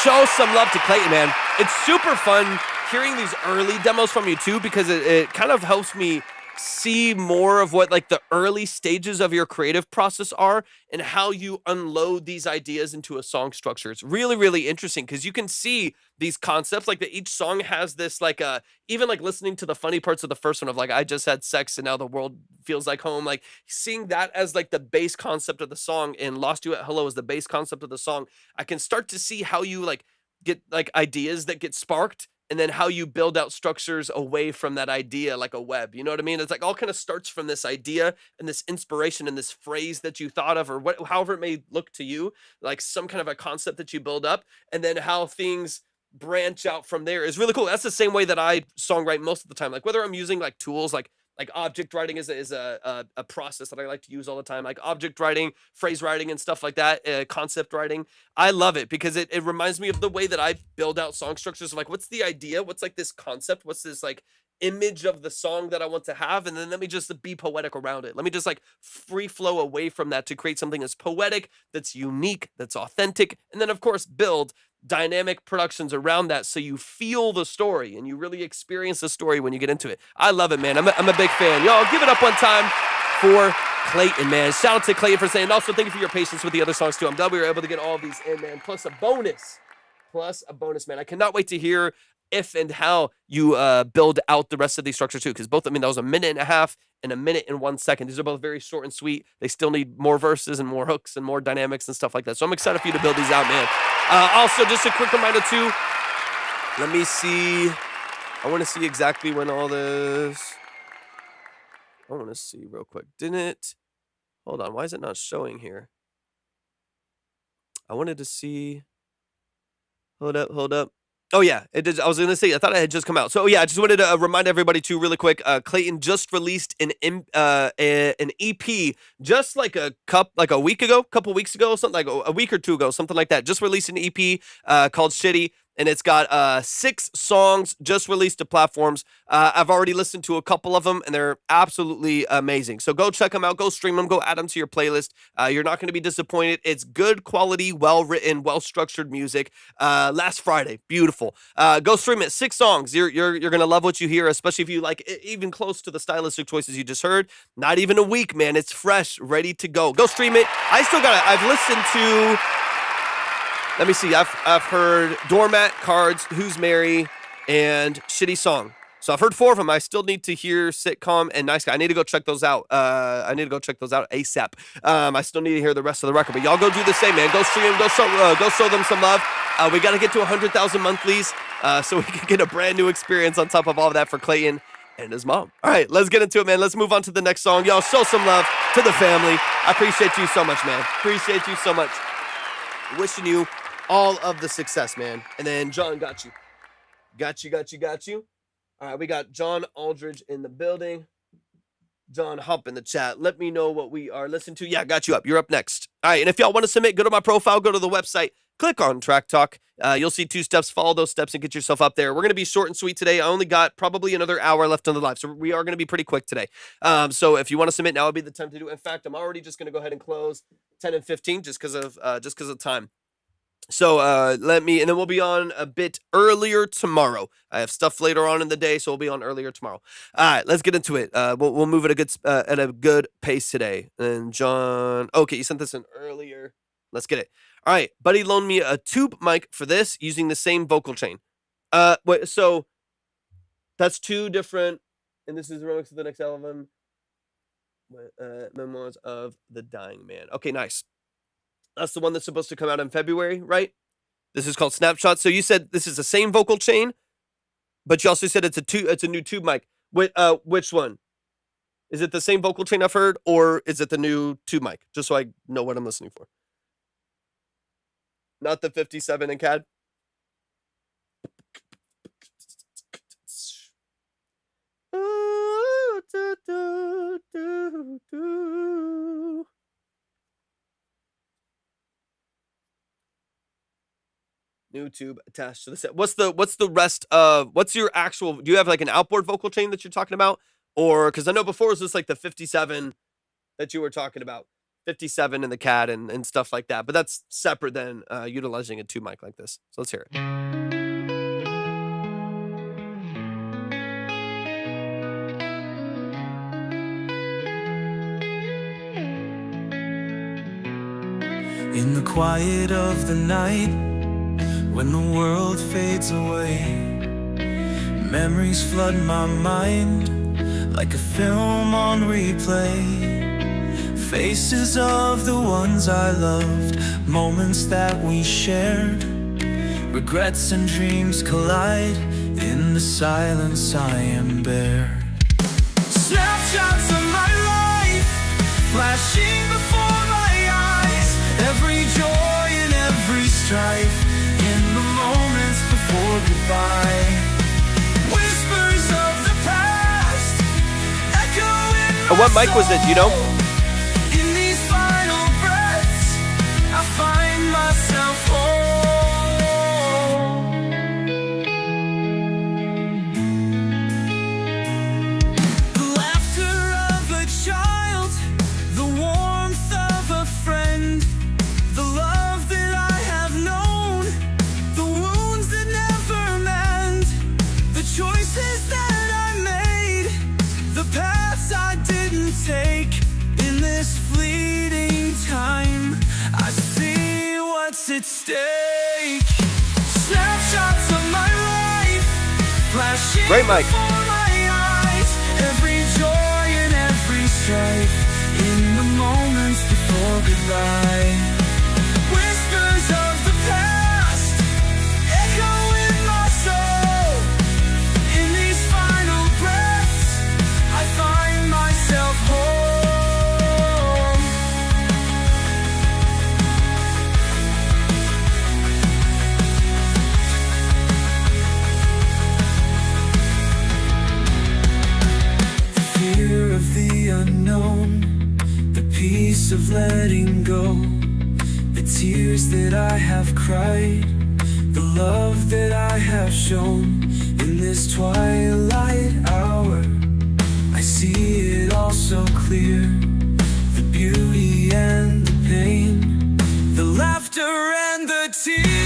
show some love to Clayton, man. It's super fun hearing these early demos from you too, because it kind of helps me see more of what like the early stages of your creative process are and how you unload these ideas into a song structure. It's really interesting because you can see these concepts, like that each song has this like even like listening to the funny parts of the first one of like I just had sex and now the world feels like home, like seeing that as like the base concept of the song, and Lost You at Hello is the base concept of the song. I can start to see how you like get like ideas that get sparked, and then how you build out structures away from that idea like a web. You know what I mean? It's like all kind of starts from this idea and this inspiration and this phrase that you thought of, or what, however it may look to you, like some kind of a concept that you build up, and then how things branch out from there is really cool. That's the same way that I songwrite most of the time. Like whether I'm using like tools like object writing is a process that I like to use all the time, like object writing, phrase writing, and stuff like that, concept writing. I love it because it reminds me of the way that I build out song structures. Like, what's the idea? What's like this concept? What's this like image of the song that I want to have? And then let me just be poetic around it. Let me just like free flow away from that to create something that's poetic, that's unique, that's authentic. And then, of course, build dynamic productions around that so you feel the story and you really experience the story when you get into it. I love it, man. I'm a big fan. Y'all give it up one time for Clayton, man. Shout out to Clayton for saying, and also thank you for your patience with the other songs too. I'm glad we were able to get all of these in, man. Plus a bonus, man. I cannot wait to hear if and how you build out the rest of these structures too, because both, I mean, that was 1.5 minutes and 1 minute and 1 second. These are both very short and sweet. They still need more verses and more hooks and more dynamics and stuff like that. So I'm excited for you to build these out, man. Also, just a quick reminder too, let me see. I want to see exactly when all this, I want to see real quick. Hold on, why is it not showing here? I wanted to see, hold up. Oh yeah, it did. I was gonna say, I thought it had just come out. So yeah, I just wanted to remind everybody too, really quick. Clayton just released an EP just like a couple weeks ago, something like a week or 2 ago, something like that. Just released an EP called Shitty. And it's got 6 songs just released to platforms. I've already listened to a couple of them, and they're absolutely amazing. So go check them out. Go stream them. Go add them to your playlist. You're not going to be disappointed. It's good quality, well-written, well-structured music. Last Friday. Beautiful. Go stream it. 6 songs. You're going to love what you hear, especially if you like it, even close to the stylistic choices you just heard. Not even a week, man. It's fresh, ready to go. Go stream it. I've listened to... Let me see. I've heard Doormat, Cards, Who's Mary, and Shitty Song. So I've heard 4 of them. I still need to hear Sitcom and Nice Guy. I need to go check those out. ASAP. I still need to hear the rest of the record. But y'all go do the same, man. Go stream them. Go show them some love. We got to get to 100,000 monthlies so we can get a brand new experience on top of all of that for Clayton and his mom. All right, let's get into it, man. Let's move on to the next song. Y'all show some love to the family. I appreciate you so much, man. Appreciate you so much. Wishing you all of the success, man. And then John got you. Got you. All right, we got John Aldridge in the building. John, hop in the chat. Let me know what we are listening to. Yeah, got you up. You're up next. All right, and if y'all want to submit, go to my profile, go to the website, click on Track Talk. You'll see 2 steps. Follow those steps and get yourself up there. We're going to be short and sweet today. I only got probably another hour left on the live, so we are going to be pretty quick today. So if you want to submit, now would be the time to do it. In fact, I'm already just going to go ahead and close 10 and 15 just because of time. So and then we'll be on a bit earlier tomorrow. I have stuff later on in the day, so we'll be on earlier tomorrow. All right, let's get into it. We'll move at a good pace today. And John, okay, you sent this in earlier. Let's get it. All right, buddy loaned me a tube mic for this using the same vocal chain. So that's 2 different, and this is the remix of the next album, Memoirs of the Dying Man. Okay, nice. That's the one that's supposed to come out in February, right? This is called Snapshot. So you said this is the same vocal chain, but you also said it's a new tube mic. Which one? Is it the same vocal chain I've heard, or is it the new tube mic? Just so I know what I'm listening for. Not the 57 in CAD. New tube attached to the set. What's the rest of, what's your actual, do you have like an outboard vocal chain that you're talking about? Or, because I know before it was just like the 57 that you were talking about. 57 in the CAD and stuff like that. But that's separate than utilizing a tube mic like this. So let's hear it. In the quiet of the night, when the world fades away, memories flood my mind like a film on replay. Faces of the ones I loved, moments that we shared, regrets and dreams collide in the silence I am bare. Snapshots of my life, flashing before my eyes, every joy and every strife, in the moments before goodbye. Whispers of the past, echo in my What mic was it, do you know? In these final breaths, I find myself whole. The laughter of a child, the warmth of a friend, the love that I have known, the wounds that never mend, the choices that I made, the paths I didn't take. In this fleeting time, I see what's at stake. Snapshots of my life, flashing Great mic. before my eyes, every joy and every strife, in the moments before goodbye. Whispers of the past, echo in my soul. In these final breaths, I find myself whole. Fear of the unknown, the peace of letting go, the tears that I have cried, the love that I have shown. In this twilight hour, I see it all so clear, the beauty and the pain, the laughter and the tears.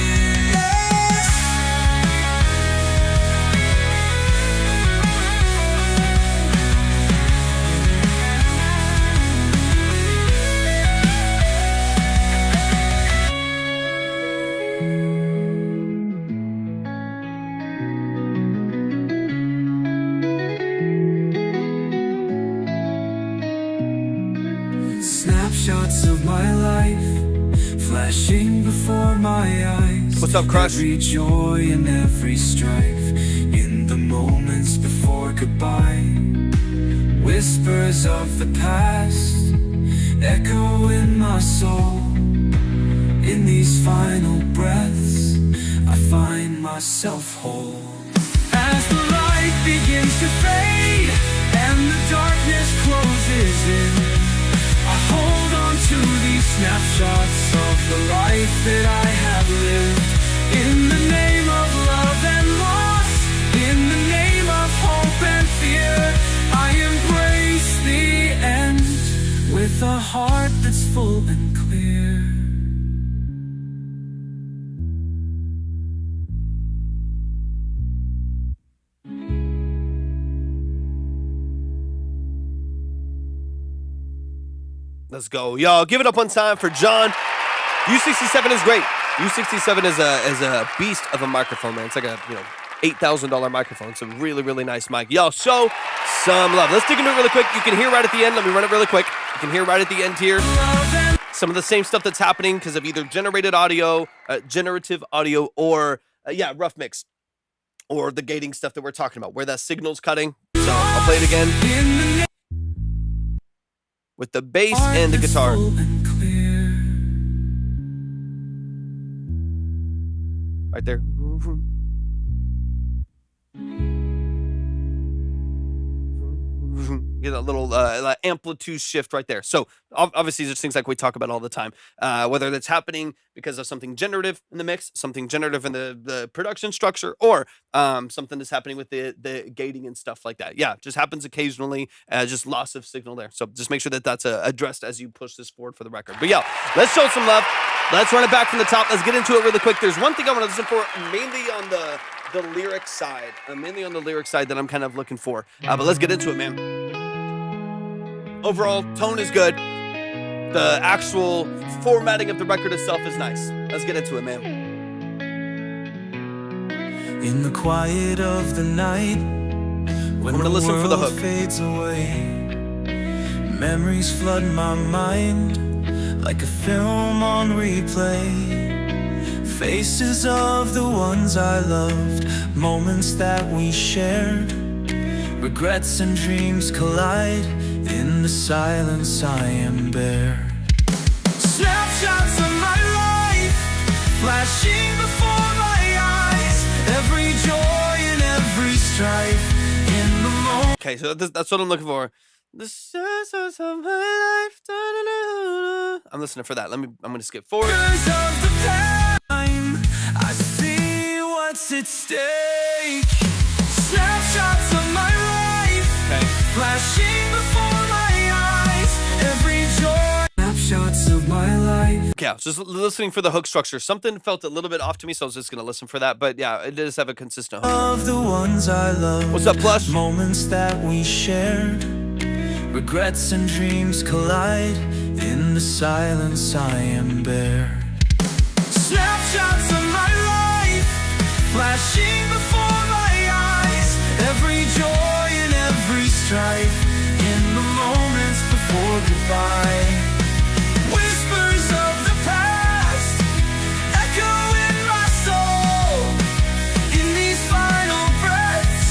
Snapshots of my life, flashing before my eyes. What's up, Crush? Every joy and every strife, in the moments before goodbye. Whispers of the past, echo in my soul. In these final breaths, I find myself whole. As the light begins to fade and the darkness closes in, I hold on to these snapshots of the life that I have lived. Let's go, y'all. Give it up one time for John. U67 is great. U67 is a beast of a microphone, man. It's like a $8,000 microphone. It's a really, really nice mic. Y'all, show some love. Let's dig into it really quick. You can hear right at the end. Let me run it really quick. You can hear right at the end here some of the same stuff that's happening because of either generative audio, or rough mix, or the gating stuff that we're talking about, where that signal's cutting. So I'll play it again with the bass and the guitar. Right there. Get a little amplitude shift right there. So obviously there's things like we talk about all the time, whether that's happening because of something generative in the mix, something generative in the production structure, or something that's happening with the gating and stuff like that. Yeah, just happens occasionally, just loss of signal there. So just make sure that that's addressed as you push this forward for the record. But yeah, let's show some love. Let's run it back from the top. Let's get into it really quick. There's one thing I want to listen for, mainly on the lyric side. Mainly on the lyric side that I'm kind of looking for. But let's get into it, man. Overall, tone is good. The actual formatting of the record itself is nice. Let's get into it, man. In the quiet of the night, when the listen for the world hook. fades away, memories flood my mind like a film on replay. Faces of the ones I loved, moments that we shared, regrets and dreams collide. In the silence I am bare. Snapshots of my life flashing before my eyes, every joy and every strife in the moment. Okay, so that's what I'm looking for. The snapshots of my life. I'm listening for that. I'm gonna skip forward. Of the time, I see what's at stake. Snapshots of my life, Okay. flashing before my eyes, every joy. Snapshots of my life. Okay, I was just listening for the hook structure. Something felt a little bit off to me, so I was just gonna listen for that. But yeah, it does have a consistent hook. Of the ones I love. What's up, Plush? Moments that we shared, regrets and dreams collide. In the silence I am bare. Snapshots of my life flashing before my eyes, every joy and every strife in the moments before goodbye. Whispers of the past echo in my soul. In these final breaths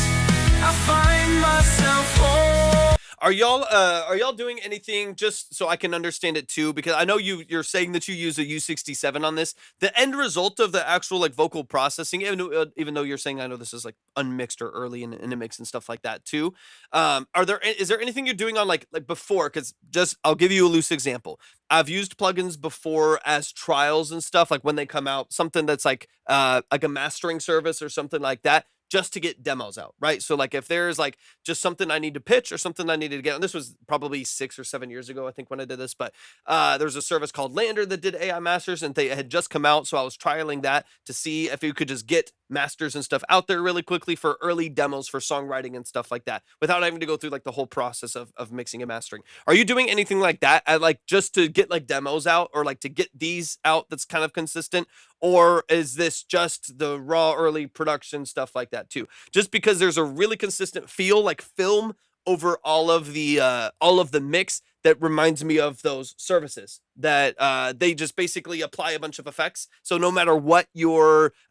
I find myself whole. Are y'all doing anything just so I can understand it too? Because I know you're saying that you use a U67 on this. The end result of the actual like vocal processing, even though you're saying I know this is like unmixed or early in a mix and stuff like that too. Is there anything you're doing on like before? Because I'll give you a loose example. I've used plugins before as trials and stuff, like when they come out, something that's like a mastering service or something like that, just to get demos out, right? So like if there's like just something I need to pitch or something I needed to get, and this was probably 6 or 7 years ago, I think, when I did this, but there's a service called Lander that did AI masters, and they had just come out, so I was trialing that to see if you could just get masters and stuff out there really quickly for early demos for songwriting and stuff like that, without having to go through like the whole process of mixing and mastering. Are you doing anything like that, like just to get like demos out, or like to get these out that's kind of consistent? Or is this just the raw early production stuff like that too? Just because there's a really consistent feel, like film, over all of the mix that reminds me of those services that they just basically apply a bunch of effects. So no matter what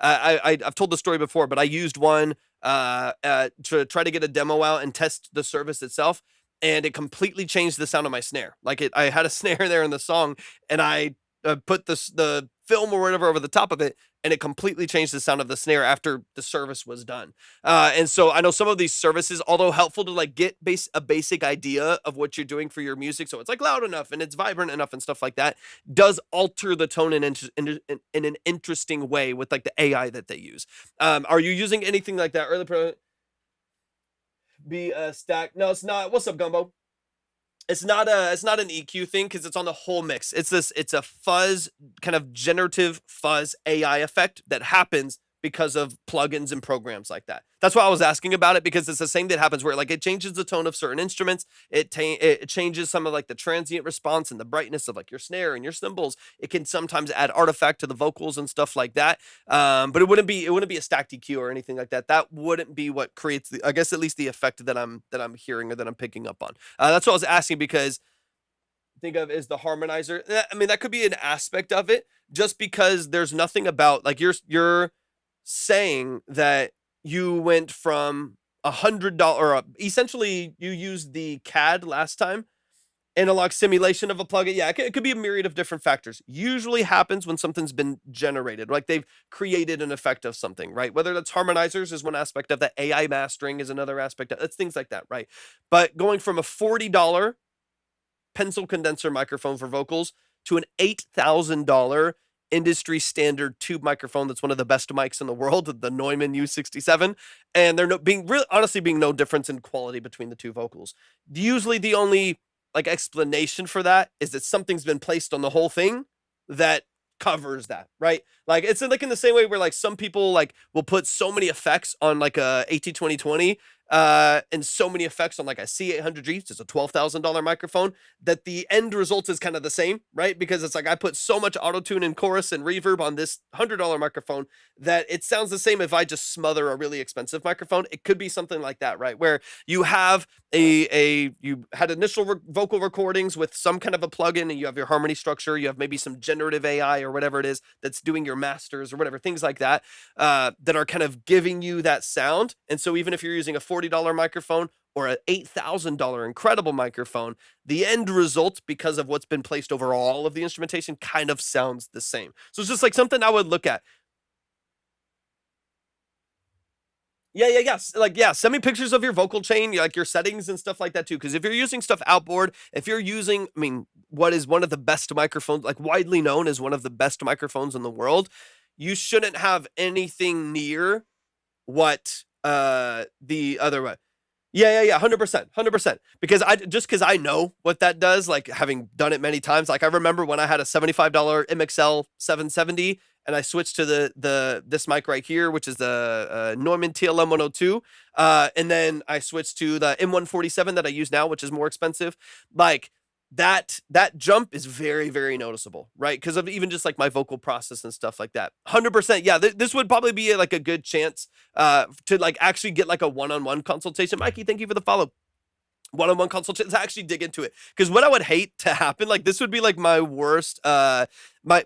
I've told the story before, but I used one to try to get a demo out and test the service itself, and it completely changed the sound of my snare. Like I had a snare there in the song, and I put the film or whatever over the top of it, and it completely changed the sound of the snare after the service was done. And so I know some of these services, although helpful to like get a basic idea of what you're doing for your music, so it's like loud enough and it's vibrant enough and stuff like that, does alter the tone in an interesting way with like the AI that they use. Are you using anything like that? Be stack? No, it's not. What's up, Gumbo? It's not an EQ thing, because it's on the whole mix. It's a fuzz, kind of generative fuzz AI effect that happens because of plugins and programs like that. That's why I was asking about it, because it's the same that happens where like it changes the tone of certain instruments. It changes some of like the transient response and the brightness of like your snare and your cymbals. It can sometimes add artifact to the vocals and stuff like that. But it wouldn't be a stacked EQ or anything like that. That wouldn't be what creates the, I guess, at least the effect that I'm hearing or that I'm picking up on. That's what I was asking, because think of is the harmonizer. I mean, that could be an aspect of it, just because there's nothing about like you're saying that you went from $100 or essentially you used the CAD last time, analog simulation of a plugin. Yeah, it could be a myriad of different factors. Usually happens when something's been generated, like they've created an effect of something, right? Whether that's harmonizers is one aspect of that, AI mastering is another aspect of it's things like that, right? But going from a $40 pencil condenser microphone for vocals to an $8,000 industry standard tube microphone that's one of the best mics in the world, the Neumann U67, and there being no difference in quality between the two vocals. Usually the only like explanation for that is that something's been placed on the whole thing that covers that, right? Like it's like in the same way where like some people like will put so many effects on like a AT2020 and so many effects on like a C800G, which is a $12,000 microphone, that the end result is kind of the same, right? Because it's like I put so much auto-tune and chorus and reverb on this $100 microphone that it sounds the same if I just smother a really expensive microphone. It could be something like that, right? Where you have you had initial vocal recordings with some kind of a plugin, and you have your harmony structure, you have maybe some generative AI or whatever it is that's doing your masters or whatever, things like that, that are kind of giving you that sound. And so even if you're using a $40 microphone or an $8,000 incredible microphone, the end result, because of what's been placed over all of the instrumentation, kind of sounds the same. So it's just like something I would look at. Yeah. Like, yeah, send me pictures of your vocal chain, like your settings and stuff like that too. Because if you're using stuff outboard, if you're using, I mean, what is one of the best microphones, like widely known as one of the best microphones in the world, you shouldn't have anything near what the other way. Yeah, 100%. Because I know what that does, like having done it many times. Like I remember when I had a $75 MXL 770 and I switched to this mic right here, which is the Neumann TLM 102. And then I switched to the M147 that I use now, which is more expensive. Like that jump is very, very noticeable, right? Because of even just like my vocal process and stuff like that. 100%. Yeah, this would probably be like a good chance to like actually get like a one-on-one consultation. Mikey, thank you for the follow. One-on-one consultations, actually dig into it, because what I would hate to happen, like this would be like my worst my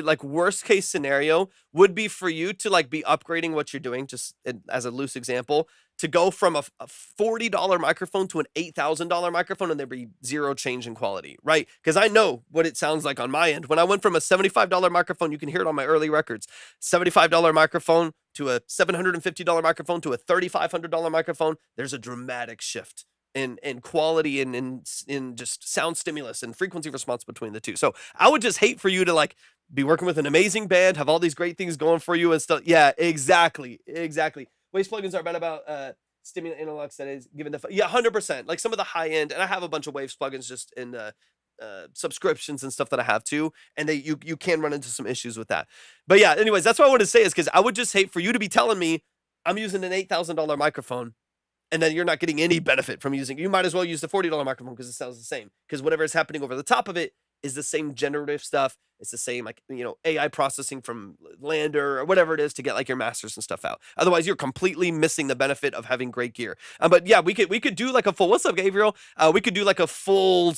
like worst case scenario would be for you to like be upgrading what you're doing, just as a loose example, to go from a $40 microphone to an $8,000 microphone and there be zero change in quality, right? Because I know what it sounds like on my end when I went from a $75 microphone, you can hear it on my early records, $75 microphone to a $750 microphone to a $3,500 microphone. There's a dramatic shift in quality and in just sound stimulus and frequency response between the two. So I would just hate for you to like be working with an amazing band, have all these great things going for you and stuff. Yeah, exactly. Waves plugins are bad about stimulant analogs, that is given the 100%. Like some of the high end, and I have a bunch of Waves plugins just in subscriptions and stuff that I have too, and you can run into some issues with that. But yeah, anyways, that's what I want to say, is because I would just hate for you to be telling me I'm using an $8,000 microphone and then you're not getting any benefit from using. You might as well use the $40 microphone because it sounds the same. Because whatever is happening over the top of it is the same generative stuff. It's the same, like, you know, AI processing from Lander or whatever it is to get like your masters and stuff out. Otherwise, you're completely missing the benefit of having great gear. But yeah, we could do like a full. What's up, Gabriel? We could do like a full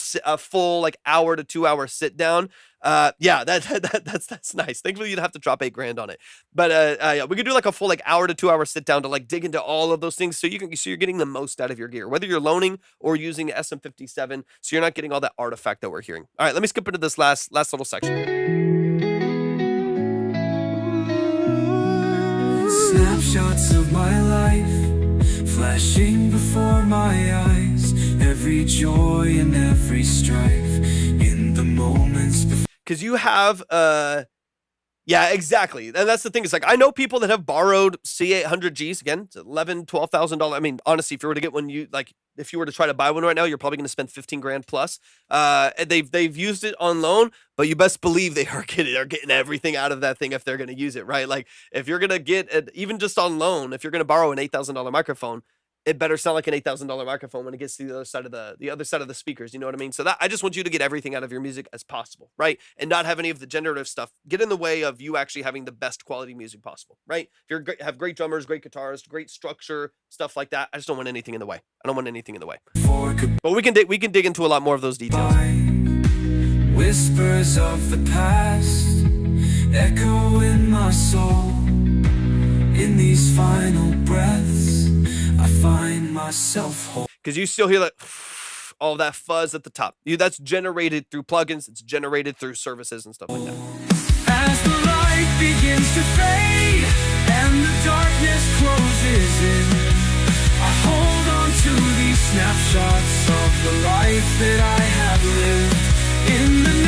like hour to 2 hour sit down. Yeah, that's nice. Thankfully, you'd have to drop $8,000 on it. But yeah, we could do like a full like hour to 2 hour sit down to like dig into all of those things, so you're getting the most out of your gear, whether you're loaning or using the SM57. So you're not getting all that artifact that we're hearing. All right, let me skip into this last little section. Snapshots of my life flashing before my eyes, every joy and every strife in the moments before. Because you have Yeah, exactly. And that's the thing. It's like, I know people that have borrowed C800Gs, again, it's $11,000, $12,000. I mean, honestly, if you were to get one, if you were to try to buy one right now, you're probably going to spend 15 grand plus. And they've used it on loan, but you best believe they're getting everything out of that thing if they're going to use it, right? Like, if you're going to get it, even just on loan, if you're going to borrow an $8,000 microphone, it better sound like an $8,000 microphone when it gets to the other side of the speakers. You know what I mean? So that I just want you to get everything out of your music as possible, right? And not have any of the generative stuff get in the way of you actually having the best quality music possible, right? If you have great drummers, great guitarists, great structure, stuff like that, I just don't want anything in the way. I don't want anything in the way. But we can dig into a lot more of those details. Whispers of the past echo in my soul. In these final breaths, I find myself whole. Because you still hear that, all that fuzz at the top. That's generated through plugins. It's generated through services and stuff like that. As the light begins to fade and the darkness closes in, I hold on to these snapshots of the life that I have lived.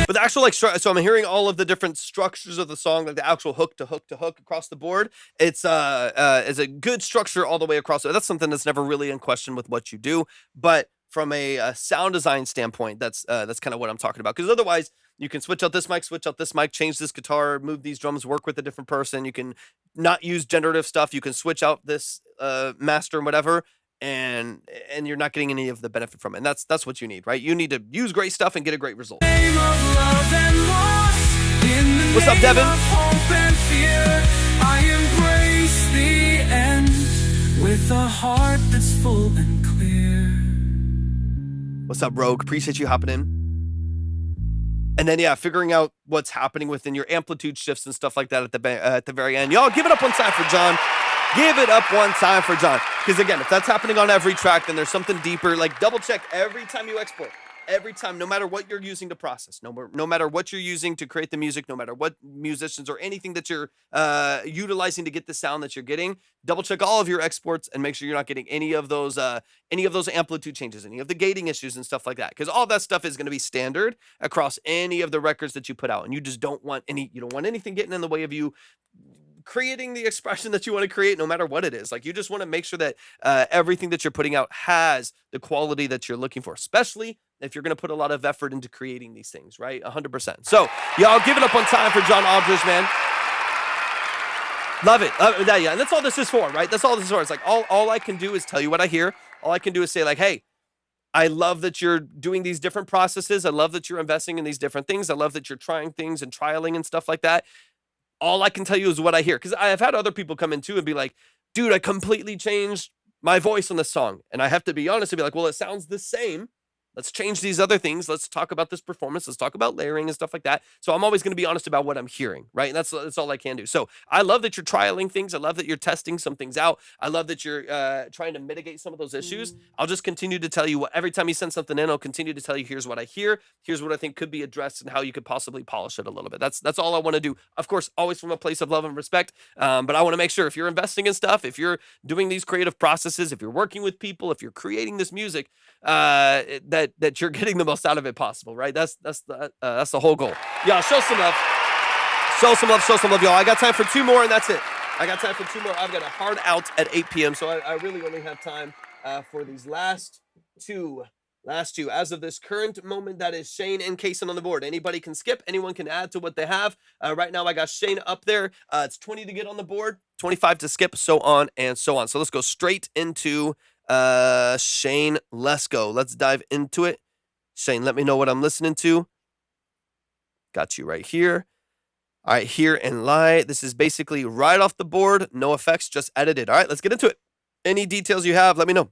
But the actual, like, so I'm hearing all of the different structures of the song, like the actual hook to hook to hook across the board. It's is a good structure all the way across. That's something that's never really in question with what you do. But from a sound design standpoint, that's kind of what I'm talking about. Because otherwise, you can switch out this mic, change this guitar, move these drums, work with a different person. You can not use generative stuff. You can switch out this master and whatever. And you're not getting any of the benefit from it. And that's what you need, right? You need to use great stuff and get a great result. What's up, Devin? I embrace the end with a heart that's full and clear. What's up, Rogue? Appreciate you hopping in. And then, yeah, figuring out what's happening within your amplitude shifts and stuff like that at the very end. Y'all, give it up one time for John. Give it up one time for John. Because again, if that's happening on every track, then there's something deeper. Like, double check every time you export. Every time, no matter what you're using to process, no matter what you're using to create the music, no matter what musicians or anything that you're utilizing to get the sound that you're getting, double check all of your exports and make sure you're not getting any of those amplitude changes, any of the gating issues and stuff like that. Because all that stuff is going to be standard across any of the records that you put out, and you just don't want anything getting in the way of you creating the expression that you want to create, no matter what it is. Like, you just want to make sure that everything that you're putting out has the quality that you're looking for, especially if you're going to put a lot of effort into creating these things, right? 100%. So, y'all, give it up on time for John Aldridge, man. Love it. Yeah, and that's all this is for, right? That's all this is for. It's like, all I can do is tell you what I hear. All I can do is say, like, hey, I love that you're doing these different processes. I love that you're investing in these different things. I love that you're trying things and trialing and stuff like that. All I can tell you is what I hear. Because I have had other people come in too and be like, dude, I completely changed my voice on this song. And I have to be honest and be like, well, it sounds the same. Let's change these other things. Let's talk about this performance. Let's talk about layering and stuff like that. So I'm always going to be honest about what I'm hearing, right? And that's all I can do. So I love that you're trialing things. I love that you're testing some things out. I love that you're trying to mitigate some of those issues. I'll just continue to tell you every time you send something in, I'll continue to tell you, here's what I hear. Here's what I think could be addressed and how you could possibly polish it a little bit. That's all I want to do. Of course, always from a place of love and respect. But I want to make sure if you're investing in stuff, if you're doing these creative processes, if you're working with people, if you're creating this music, that you're getting the most out of it possible, right? That's the whole goal. Yeah, show some love. Show some love, y'all. I got time for 2 more, and that's it. I've got a hard out at 8 p.m., so I really only have time for these last two. As of this current moment, that is Shane and Kaysen on the board. Anybody can skip. Anyone can add to what they have. Right now, I got Shane up there. It's 20 to get on the board, 25 to skip, so on and so on. So let's go straight into Shane. Let's go. Let's dive into it. Shane, let me know what I'm listening to. Got you right here. All right, here and light. This is basically right off the board. No effects, just edited. All right, let's get into it. Any details you have, let me know.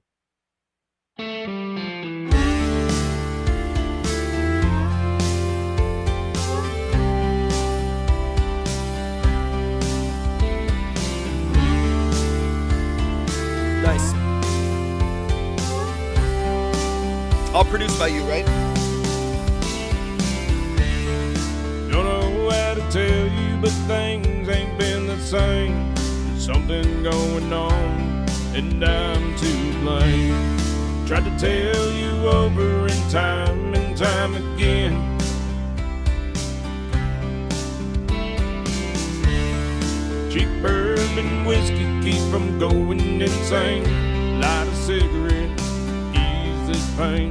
Nice. All produced by you, right? Don't know how to tell you, but things ain't been the same. There's something going on, and I'm to blame. Tried to tell you over and time again. Cheap bourbon whiskey keep from going insane. Light a cigarette, ease this pain.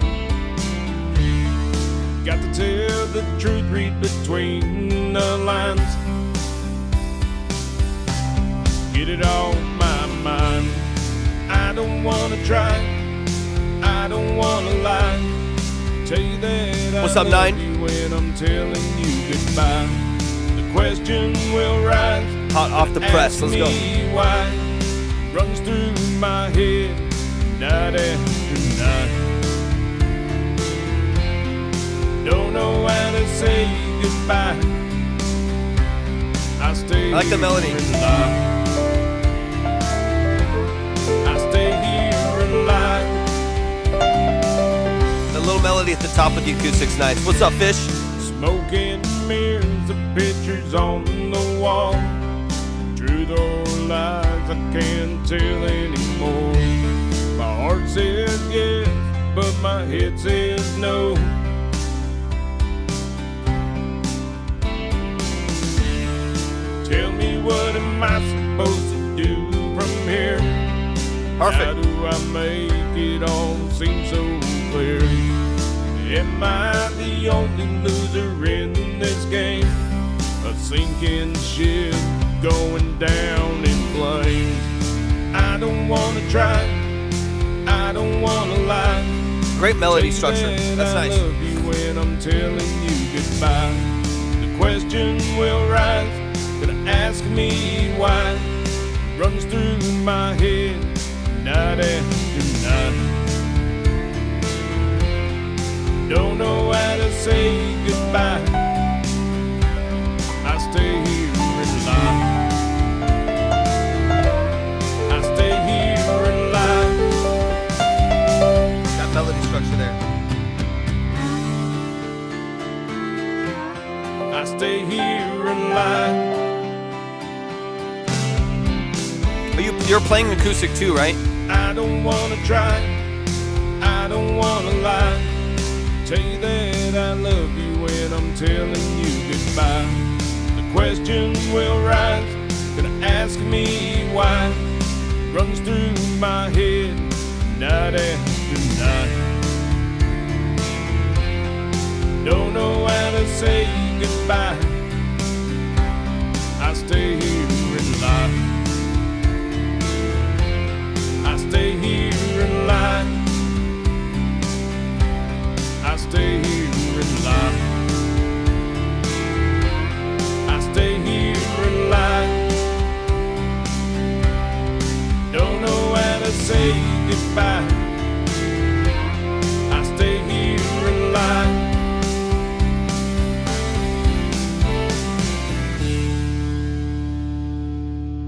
Got to tell the truth, read between the lines. Get it off my mind. I don't wanna try, I don't wanna lie. Tell you that What's I up, love Nine? you when I'm telling you goodbye. The question will rise. Hot off the press. Let's go. Ask me why. Runs through my head night after night. Don't know how to say goodbye. I stay I like the melody. here and lie. I stay here and lie. The little melody at the top of the acoustic's nice. What's up, Fish? Smoke and mirrors, the pictures on the wall. Truth or lies, I can't tell anymore. My heart says yes, but my head says no. Tell me, what am I supposed to do from here? How Perfect. do I make it all seem so clear? Am I the only loser in this game? A sinking ship going down in flames. I don't wanna try, I don't wanna lie. Great melody Tell you structure. that That's I nice. love you when I'm telling you goodbye. The question will rise, gonna ask me why. Runs through my head night after night. Don't know how to say goodbye. I stay here and lie. I stay here and lie. That melody structure there. I stay here and lie. You're playing acoustic too, right? I don't wanna try, I don't wanna lie. Tell you that I love you when I'm telling you goodbye. The question will rise, gonna ask me why. Runs through my head night after night. Don't know how to say goodbye. I stay here and lie. I stay here and lie. I stay here and lie. I stay here and lie. Don't know how to say goodbye. I stay here and lie.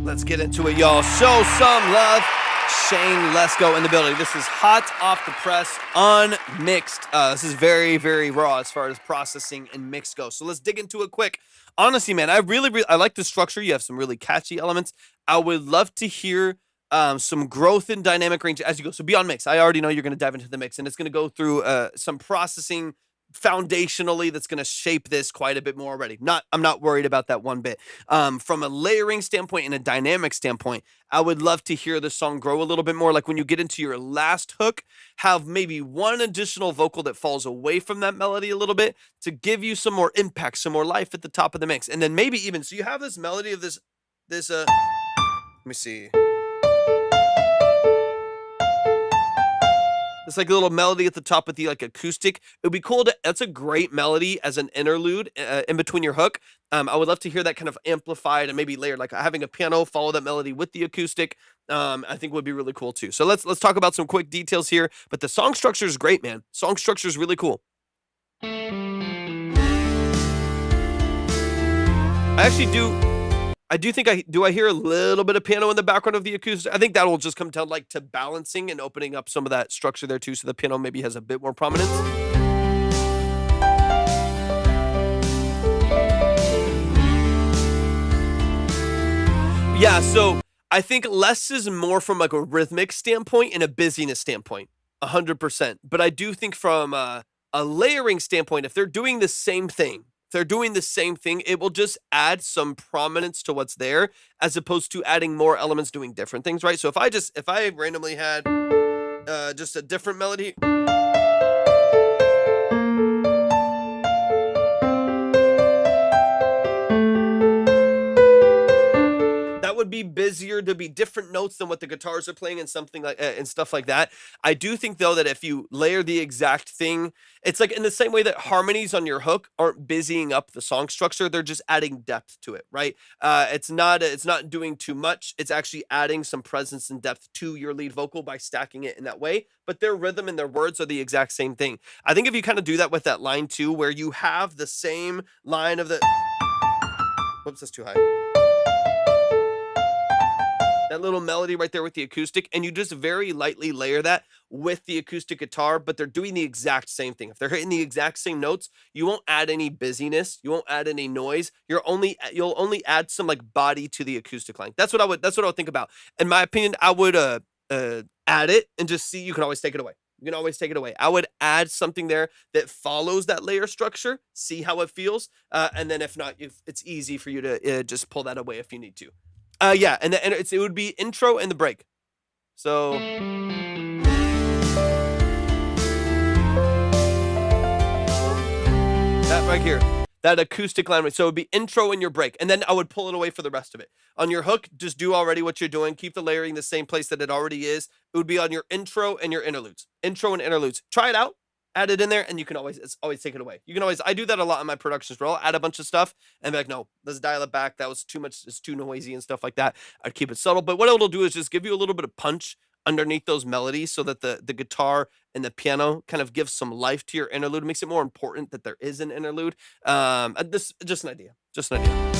Let's get into it, y'all. Show some love. Shane Lesko in the building. This is hot off the press, unmixed. This is very, very raw as far as processing and mix go. So let's dig into it quick. Honestly, man, I really I like the structure. You have some really catchy elements. I would love to hear some growth in dynamic range as you go. So beyond mix, I already know you're going to dive into the mix, and it's going to go through some processing foundationally that's going to shape this quite a bit more already. I'm not worried about that one bit. From a layering standpoint and a dynamic standpoint, I would love to hear the song grow a little bit more. Like when you get into your last hook, have maybe one additional vocal that falls away from that melody a little bit to give you some more impact, some more life at the top of the mix. And then maybe even, so you have this melody of this, let me see. It's like a little melody at the top of the like acoustic. It would be cool to, that's a great melody as an interlude in between your hook. I would love to hear that kind of amplified and maybe layered, like having a piano follow that melody with the acoustic. I think would be really cool too. So let's talk about some quick details here. But the song structure is great, man. Song structure is really cool. I do think I hear a little bit of piano in the background of the acoustic. I think that will just come down like to balancing and opening up some of that structure there too, so the piano maybe has a bit more prominence. Yeah, so I think less is more from like a rhythmic standpoint and a busyness standpoint, 100%. But I do think from a layering standpoint, if they're doing the same thing, If they're doing the same thing, it will just add some prominence to what's there, as opposed to adding more elements doing different things, right? So if I randomly had just a different melody, that would be busier, to be different notes than what the guitars are playing and something like and stuff like that. I do think though that if you layer the exact thing, it's like in the same way that harmonies on your hook aren't busying up the song structure, they're just adding depth to it, right? It's not doing too much. It's actually adding some presence and depth to your lead vocal by stacking it in that way. But their rhythm and their words are the exact same thing. I think if you kind of do that with that line too, where you have the same line of the, whoops, that's too high. That little melody right there with the acoustic, and you just very lightly layer that with the acoustic guitar, but they're doing the exact same thing. If they're hitting the exact same notes, you won't add any busyness, you won't add any noise. You'll only add some like body to the acoustic line. That's what I would think about. In my opinion, I would add it and just see. You can always take it away. You can always take it away. I would add something there that follows that layer structure, see how it feels, and then if not, it's easy for you to just pull that away if you need to. Yeah, and it would be intro and the break. So that right here, that acoustic line. So it would be intro and your break, and then I would pull it away for the rest of it. On your hook, just do already what you're doing. Keep the layering the same place that it already is. It would be on your intro and your interludes. Intro and interludes. Try it out. Add it in there, and you can always take it away. You can always, I do that a lot in my productions where I'll add a bunch of stuff and be like, no, let's dial it back. That was too much, it's too noisy and stuff like that. I'd keep it subtle. But what it'll do is just give you a little bit of punch underneath those melodies so that the guitar and the piano kind of gives some life to your interlude. It makes it more important that there is an interlude. This just an idea. Just an idea.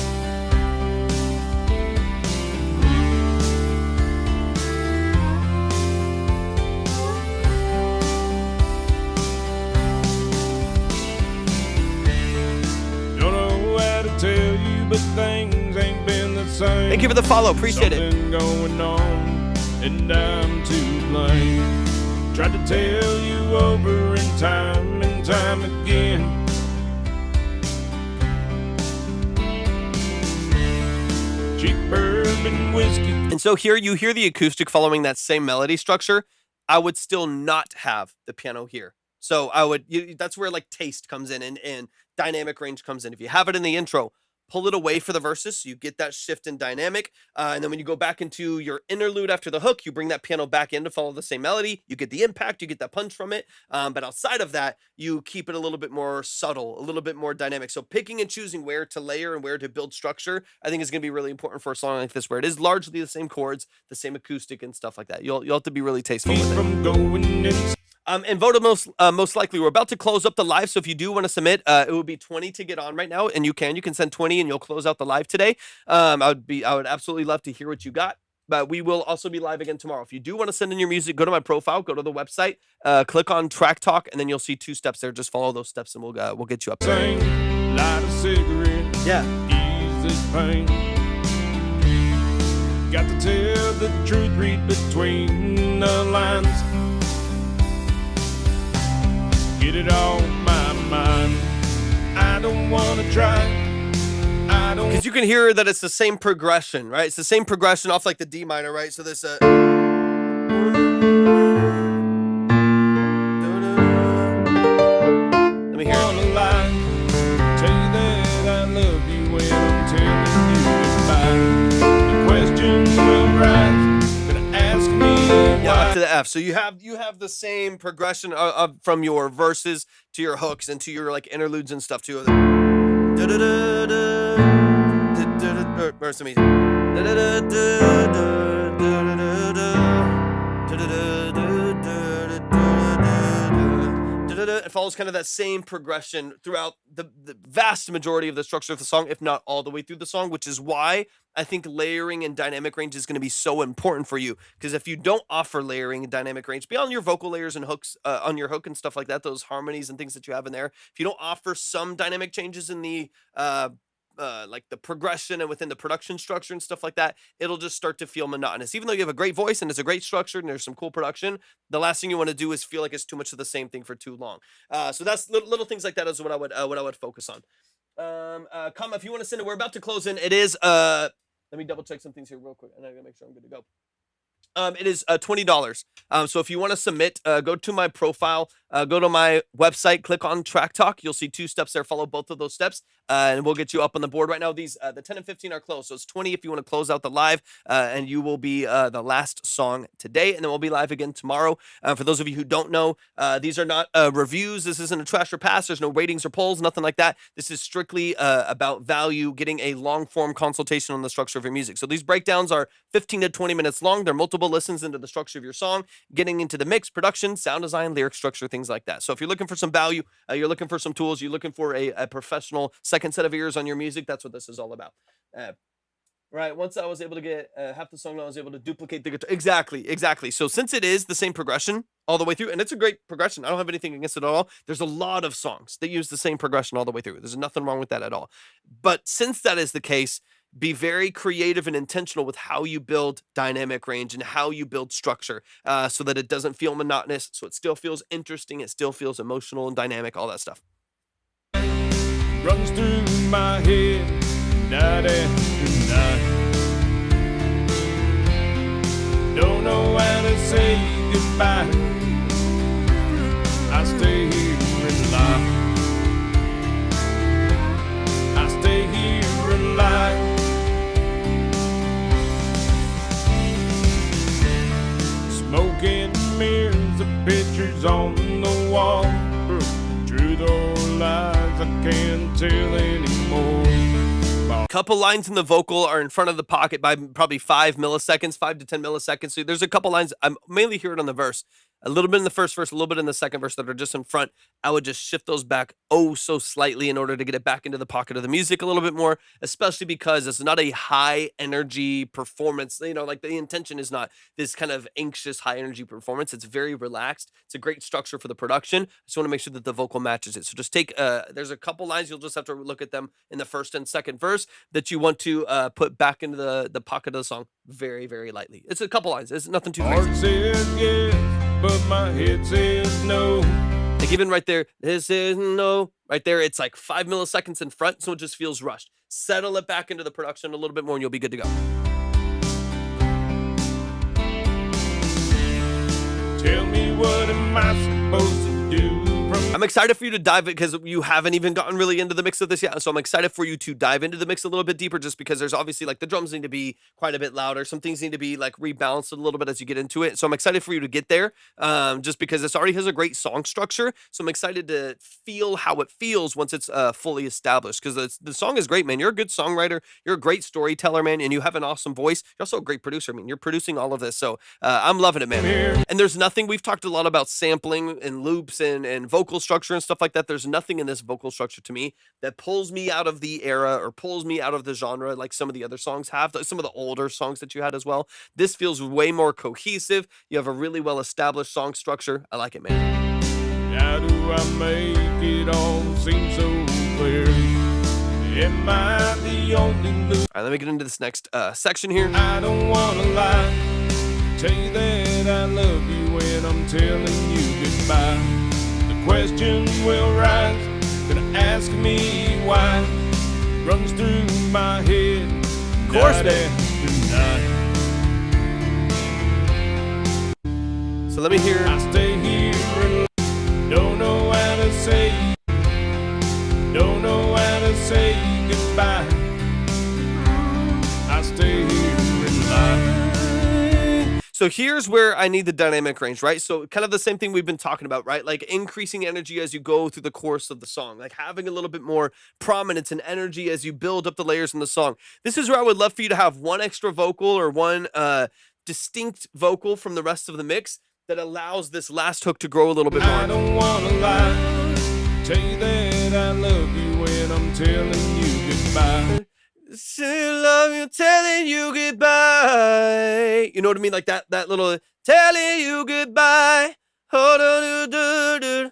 Tell you, but things ain't been the same. Thank you for the follow. Appreciate Something going on, and I'm to blame. Tried to tell you over and time again. Cheap bourbon whiskey. And so here you hear the acoustic following that same melody structure. I would still not have the piano here. So I would, that's where like taste comes in and dynamic range comes in. If you have it in the intro, pull it away for the verses so you get that shift in dynamic. And then when you go back into your interlude after the hook, you bring that piano back in to follow the same melody. You get the impact, you get that punch from it. But outside of that, you keep it a little bit more subtle, a little bit more dynamic. So picking and choosing where to layer and where to build structure, I think is going to be really important for a song like this, where it is largely the same chords, the same acoustic and stuff like that. You'll have to be really tasteful with it. From going in. And voted most likely. We're about to close up the live, so if you do want to submit, it would be 20 to get on right now, and you can send 20, and you'll close out the live today. I would absolutely love to hear what you got. But we will also be live again tomorrow. If you do want to send in your music, go to my profile, go to the website, click on Track Talk, and then you'll see 2 steps there. Just follow those steps, and we'll get you up there. Light a cigarette. Yeah. Ease this pain. Got to tell the truth, read between the lines. Get it on my mind. I don't want to try. Because you can hear that it's the same progression, right? It's the same progression off like the D minor, right? So this let me hear it. Tell you that I love you when I'm telling you goodbye. The questions will rise, gonna ask me Yeah, why. up to the F. So you have the same progression from your verses to your hooks and to your like interludes and stuff too. Verse me. It follows kind of that same progression throughout the vast majority of the structure of the song, if not all the way through the song, which is why I think layering and dynamic range is going to be so important for you. Because if you don't offer layering and dynamic range beyond your vocal layers and hooks on your hook and stuff like that, those harmonies and things that you have in there, if you don't offer some dynamic changes in the like the progression and within the production structure and stuff like that, it'll just start to feel monotonous. Even though you have a great voice and it's a great structure and there's some cool production, the last thing you want to do is feel like it's too much of the same thing for too long. So that's little things like that is what I would focus on. Comma, if you want to send it, we're about to close in. It is let me double check some things here real quick, and I gotta make sure I'm good to go. It is $20. So if you want to submit, go to my profile, go to my website, click on Track Talk. You'll see 2 steps there. Follow both of those steps, and we'll get you up on the board. Right now, these the 10 and 15 are closed, so it's 20 if you want to close out the live, and you will be the last song today, and then we'll be live again tomorrow. For those of you who don't know, these are not reviews. This isn't a trash or pass. There's no ratings or polls, nothing like that. This is strictly about value, getting a long-form consultation on the structure of your music. So these breakdowns are 15 to 20 minutes long. They're multiple listens into the structure of your song, getting into the mix, production, sound design, lyric structure, things like that. So if you're looking for some value, you're looking for some tools, you're looking for a professional second set of ears on your music, that's what this is all about. Right, once I was able to get half the song, I was able to duplicate the guitar. Exactly. So since it is the same progression all the way through, and it's a great progression, I don't have anything against it at all. There's a lot of songs that use the same progression all the way through. There's nothing wrong with that at all. But since that is the case, be very creative and intentional with how you build dynamic range and how you build structure, so that it doesn't feel monotonous, so it still feels interesting, it still feels emotional and dynamic, all that stuff. Runs through my head night after night. Don't know how to say goodbye. I stay here and lie. I stay here and lie. Smoking mirrors of pictures on the wall. Truth or lies, I can't tell anymore. Couple lines in the vocal are in front of the pocket by probably 5 milliseconds, 5 to 10 milliseconds. So there's a couple lines. I'm mainly hear it on the verse. A little bit in the first verse, a little bit in the second verse that are just in front. I would just shift those back so slightly in order to get it back into the pocket of the music a little bit more, especially because it's not a high energy performance. You know, like the intention is not this kind of anxious high energy performance. It's very relaxed. It's a great structure for the production. I just want to make sure that the vocal matches it. So just take, there's a couple lines. You'll just have to look at them in the first and second verse that you want to put back into the pocket of the song very, very lightly. It's a couple lines. It's nothing too crazy. Heart says yes, but my head says no. Like even right there, this is no, right there, it's like 5 milliseconds in front, so it just feels rushed. Settle it back into the production a little bit more and you'll be good to go. Tell me, what am I supposed to do? I'm excited for you to dive in because you haven't even gotten really into the mix of this yet. So I'm excited for you to dive into the mix a little bit deeper, just because there's obviously like the drums need to be quite a bit louder. Some things need to be like rebalanced a little bit as you get into it. So I'm excited for you to get there, just because this already has a great song structure. So I'm excited to feel how it feels once it's fully established, because the song is great, man. You're a good songwriter. You're a great storyteller, man. And you have an awesome voice. You're also a great producer. I mean, you're producing all of this. So I'm loving it, man. And there's nothing, we've talked a lot about sampling and loops and vocal structure and stuff like that. There's nothing in this vocal structure to me that pulls me out of the era or pulls me out of the genre like some of the other songs have, some of the older songs that you had as well. This feels way more cohesive. You have a really well established song structure. I like it, man. How do I make it all seem so clear? Am I the only loser? All right, let me get into this next section here. I don't wanna lie, tell you that I love you when I'm telling you goodbye. Question will rise, gonna ask me why. Runs through my head, of course, night after night. So let me hear. I stay here and don't know how to say, don't know how to say goodbye. I stay here and lie. So here's where I need the dynamic range, right? So kind of the same thing we've been talking about, right? Like increasing energy as you go through the course of the song, like having a little bit more prominence and energy as you build up the layers in the song. This is where I would love for you to have one extra vocal or one distinct vocal from the rest of the mix that allows this last hook to grow a little bit more. I don't wanna lie, tell you that I love you when I'm telling you goodbye. Still love you, telling you goodbye. You know what I mean? Like that little telling you goodbye. Hold on,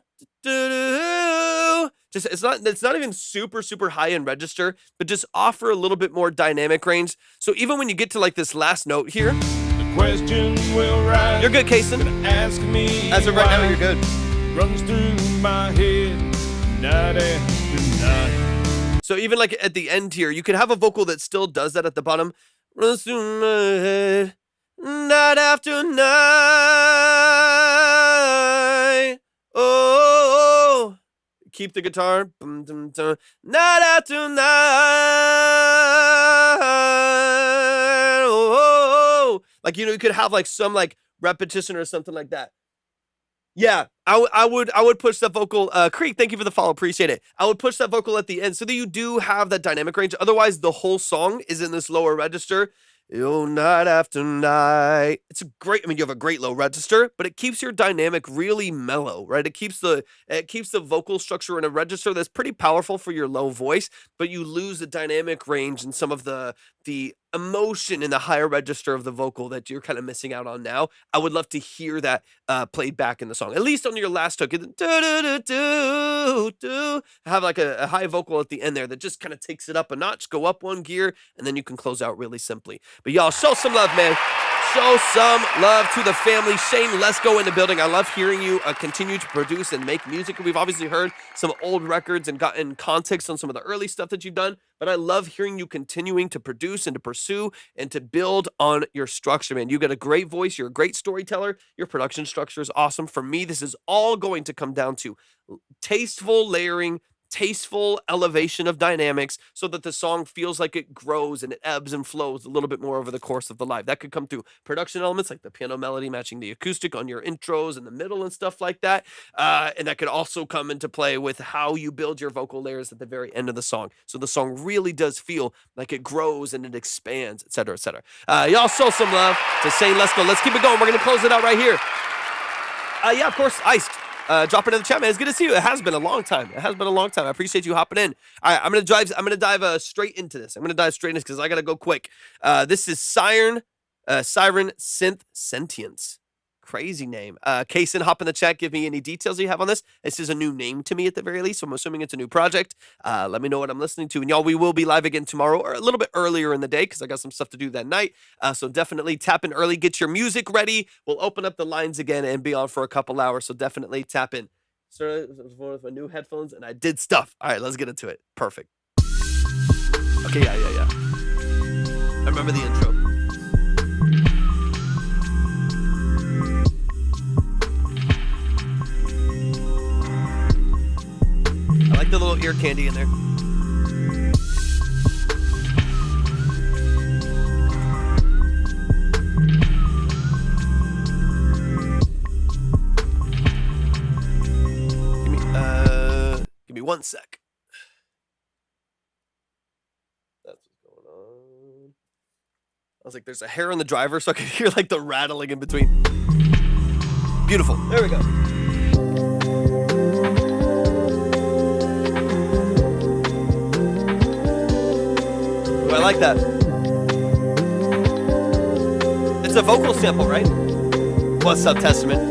just it's not even super high in register, but just offer a little bit more dynamic range. So even when you get to like this last note here, the question will rise. You're good, Kason. Ask me as of right now, you're good. Runs through my head night after night. So even like at the end here, you can have a vocal that still does that at the bottom. Runs through my head, night after night. Oh, keep the guitar. Night after night. Oh, like, you know, you could have like some like repetition or something like that. Yeah, I would push that vocal. Creek, thank you for the follow, appreciate it. I would push that vocal at the end so that you do have that dynamic range. Otherwise, the whole song is in this lower register. Oh, night after night. It's a great. I mean, you have a great low register, but it keeps your dynamic really mellow, right? It keeps the vocal structure in a register that's pretty powerful for your low voice, but you lose the dynamic range and some of the emotion in the higher register of the vocal that you're kind of missing out on now. I would love to hear that played back in the song, at least on your last hook. Have like a high vocal at the end there that just kind of takes it up a notch, go up one gear, and then you can close out really simply. But y'all, show some love, man. Show some love to the family. Shane, let's go in the building. I love hearing you continue to produce and make music. We've obviously heard some old records and gotten context on some of the early stuff that you've done, but I love hearing you continuing to produce and to pursue and to build on your structure, man. You got a great voice. You're a great storyteller. Your production structure is awesome. For me, this is all going to come down to tasteful layering, tasteful elevation of dynamics so that the song feels like it grows and it ebbs and flows a little bit more over the course of the live. That could come through production elements like the piano melody matching the acoustic on your intros in the middle and stuff like that. And that could also come into play with how you build your vocal layers at the very end of the song. So the song really does feel like it grows and it expands, et cetera, et cetera. Y'all show some love to Shane. Let's go. Let's keep it going. We're going to close it out right here. Yeah, of course, Iced. Drop it in the chat, man. It's good to see you. It has been a long time. I appreciate you hopping in. All right, I'm gonna dive straight into this. Because I gotta go quick. This is Siren Synth Sentience. Crazy name. Kaysen, hop in the chat. Give me any details you have on this. This is a new name to me at the very least, so I'm assuming it's a new project. Let me know what I'm listening to. And y'all, we will be live again tomorrow or a little bit earlier in the day because I got some stuff to do that night. So definitely tap in early. Get your music ready. We'll open up the lines again and be on for a couple hours. So definitely tap in. So I was with my new headphones and I did stuff. All right, let's get into it. Perfect. Okay, yeah. I remember the intro. I like the little ear candy in there. Give me 1 sec. That's what's going on. I was like, there's a hair on the driver, so I could hear like the rattling in between. Beautiful. There we go. I like that. It's a vocal sample, right? What's up, Testament?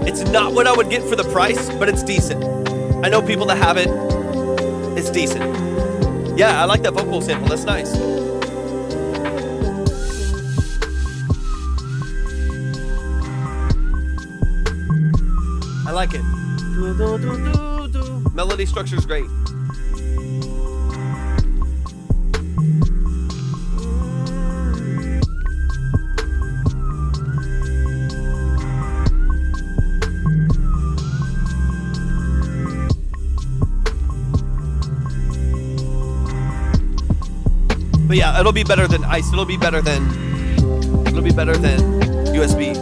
It's not what I would get for the price, but it's decent. I know people that have it. It's decent. Yeah, I like that vocal sample. That's nice. I like it. Melody structure is great. But yeah, it'll be better than Ice. It'll be better than USB.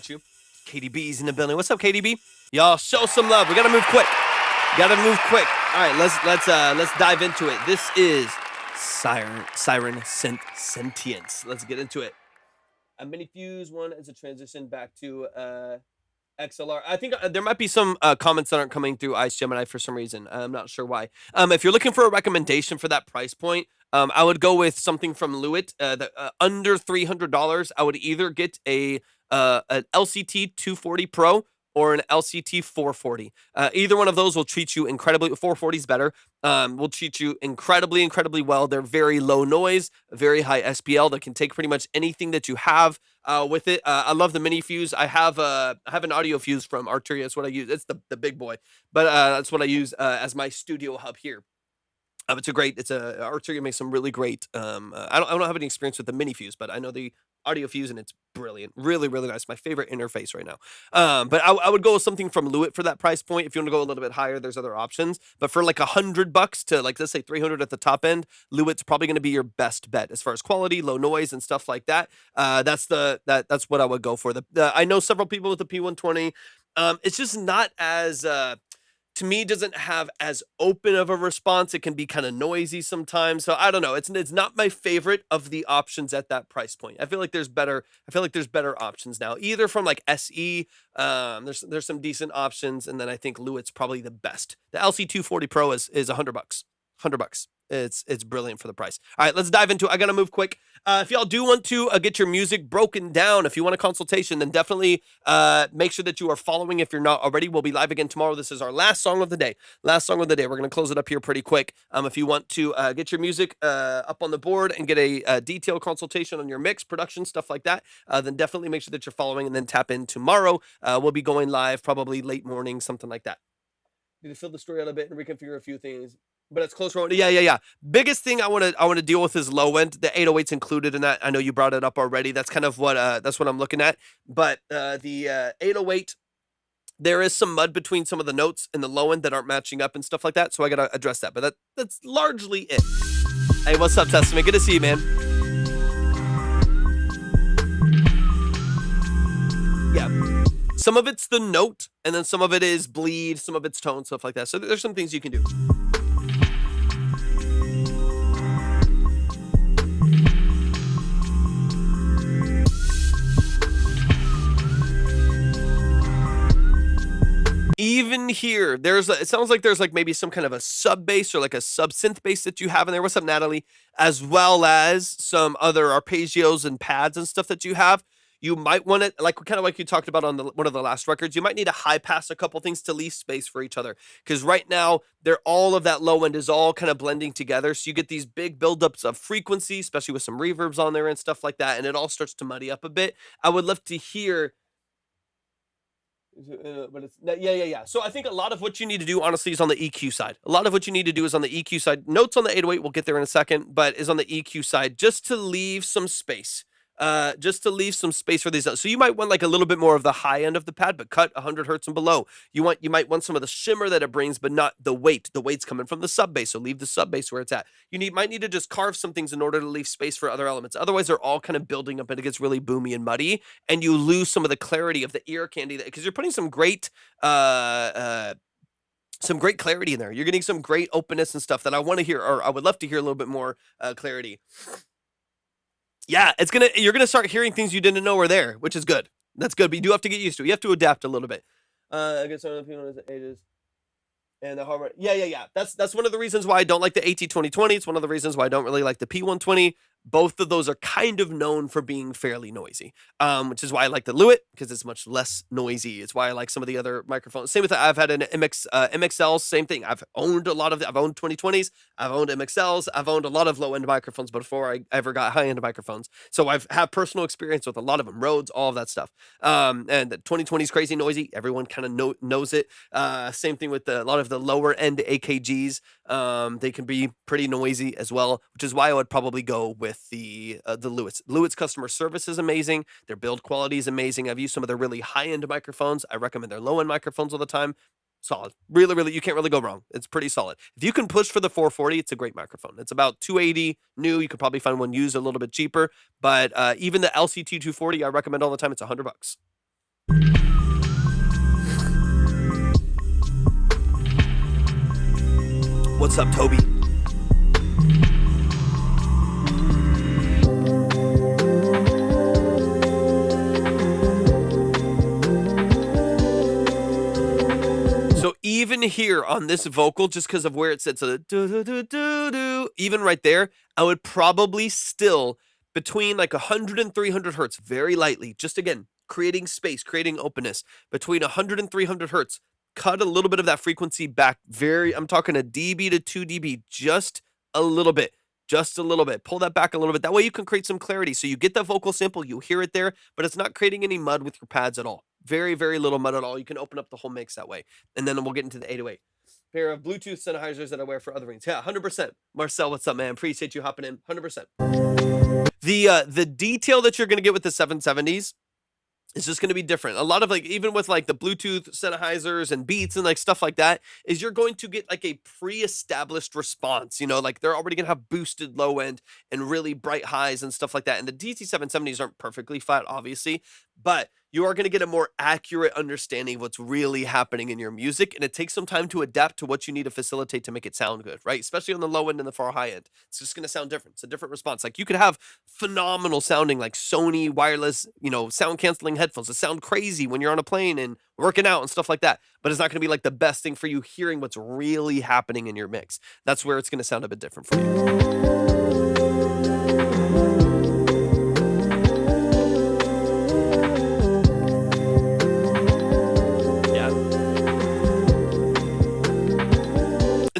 You. KDB's in the building. What's up, KDB? Y'all show some love. We gotta move quick. All right, let's dive into it. This is Siren Synth Sentience. Let's get into it. A mini fuse one as a transition back to XLR. I think there might be some comments that aren't coming through Ice Gemini for some reason. I'm not sure why. If you're looking for a recommendation for that price point, I would go with something from Lewitt. Under $300, I would either get an LCT 240 Pro or an LCT 440. Either one of those will treat you incredibly. 440 is better. Will treat you incredibly well. They're very low noise, very high SPL that can take pretty much anything that you have with it. I love the mini fuse. I have an audio fuse from Arturia. That's what I use. It's the big boy, but that's what I use as my studio hub here. Arturia makes some really great. I don't have any experience with the mini fuse, but I know the audio fuse and it's brilliant. Really nice. My favorite interface right now. But I would go with something from Lewitt for that price point. If you want to go a little bit higher, there's other options. But for like $100 to like, let's say 300 at the top end, Lewitt's probably going to be your best bet as far as quality, low noise and stuff like that. That's what I would go for. I know several people with the P120. It's just not as, to me, doesn't have as open of a response. It can be kind of noisy sometimes. So I don't know. It's not my favorite of the options at that price point. I feel like there's better options now, either from like SE. There's some decent options, and then I think Lewitt's probably the best. The LC240 Pro is $100. $100. It's brilliant for the price. All right, let's dive into it. I gotta move quick. If y'all do want to get your music broken down, if you want a consultation, then definitely make sure that you are following if you're not already. We'll be live again tomorrow. This is our last song of the day. We're gonna close it up here pretty quick. If you want to get your music up on the board and get a detailed consultation on your mix, production, stuff like that, then definitely make sure that you're following and then tap in tomorrow. We'll be going live probably late morning, something like that. Need to fill the story out a bit and reconfigure a few things. But it's close. Yeah. Biggest thing I want to deal with is low end. The 808's included in that. I know you brought it up already. That's kind of what I'm looking at. But the 808, there is some mud between some of the notes in the low end that aren't matching up and stuff like that. So I gotta address that. But that's largely it. Hey, what's up, Testament? Good to see you, man. Yeah. Some of it's the note, and then some of it is bleed, some of it's tone, stuff like that. So there's some things you can do. Even here, it sounds like there's like maybe some kind of a sub bass or like a sub synth bass that you have in there. What's up, Natalie? As well as some other arpeggios and pads and stuff that you have. You might want it, like kind of like you talked about on one of the last records, you might need to high pass a couple things to leave space for each other. Because right now, all of that low end is all kind of blending together. So you get these big buildups of frequency, especially with some reverbs on there and stuff like that. And it all starts to muddy up a bit. I would love to hear. But it's yeah. So I think a lot of what you need to do, honestly, is on the EQ side. A lot of what you need to do is on the EQ side. Notes on the 808, we'll get there in a second, but is on the EQ side just to leave some space. For these. So you might want like a little bit more of the high end of the pad, but cut 100 hertz and below. You might want some of the shimmer that it brings, but not the weight. The weight's coming from the sub bass, so leave the sub bass where it's at. Might need to just carve some things in order to leave space for other elements. Otherwise, they're all kind of building up and it gets really boomy and muddy, and you lose some of the clarity of the ear candy because you're putting some great clarity in there. You're getting some great openness and stuff that I want to hear, or I would love to hear a little bit more clarity. Yeah, you're gonna start hearing things you didn't know were there, which is good. That's good, but you do have to get used to it. You have to adapt a little bit. I guess some of the people in the ages and the hardware. Yeah. That's one of the reasons why I don't like the AT2020. It's one of the reasons why I don't really like the P120. Both of those are kind of known for being fairly noisy, which is why I like the Lewitt, because it's much less noisy. It's why I like some of the other microphones. Same with I've had an MXLs, same thing. I've owned 2020s, I've owned MXLs, I've owned a lot of low-end microphones before I ever got high-end microphones. So I've had personal experience with a lot of them, Rhodes, all of that stuff. And the 2020 is crazy noisy. Everyone kind of knows it. Same thing with a lot of the lower-end AKGs. They can be pretty noisy as well, which is why I would probably go with the Lewitt's. Lewitt's customer service is amazing. Their build quality is amazing. I've used some of their really high-end microphones. I recommend their low-end microphones all the time. Solid. Really, you can't really go wrong. It's pretty solid. If you can push for the 440, it's a great microphone. It's about $280 new. You could probably find one used a little bit cheaper, but even the LCT 240, I recommend all the time. It's $100. What's up, Toby? even here on this vocal, just because of where it sits, so the even right there, I would probably still between like 100 and 300 hertz, very lightly, just again, creating space, creating openness between 100 and 300 hertz. Cut a little bit of that frequency back. I'm talking a dB to 2 dB, just a little bit. Just a little bit. Pull that back a little bit. That way you can create some clarity. So you get that vocal sample, you hear it there, but it's not creating any mud with your pads at all. Very, very little mud at all. You can open up the whole mix that way. And then we'll get into the 808. Pair of Bluetooth Sennheisers that I wear for other rings. Yeah, 100%. Marcel, what's up, man? Appreciate you hopping in. 100%. The detail that you're going to get with the 770s, it's just going to be different. A lot of like, even with like the Bluetooth Sennheisers and Beats and like stuff like that, is you're going to get like a pre-established response, you know, like they're already going to have boosted low end and really bright highs and stuff like that. And the DC 770s aren't perfectly flat, obviously, but you are going to get a more accurate understanding of what's really happening in your music. And it takes some time to adapt to what you need to facilitate to make it sound good, right? Especially on the low end and the far high end. It's just going to sound different. It's a different response. Like you could have phenomenal sounding like Sony wireless, you know, sound canceling headphones that sound crazy when you're on a plane and working out and stuff like that. But it's not going to be like the best thing for you hearing what's really happening in your mix. That's where it's going to sound a bit different for you.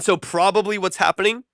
So probably what's happening,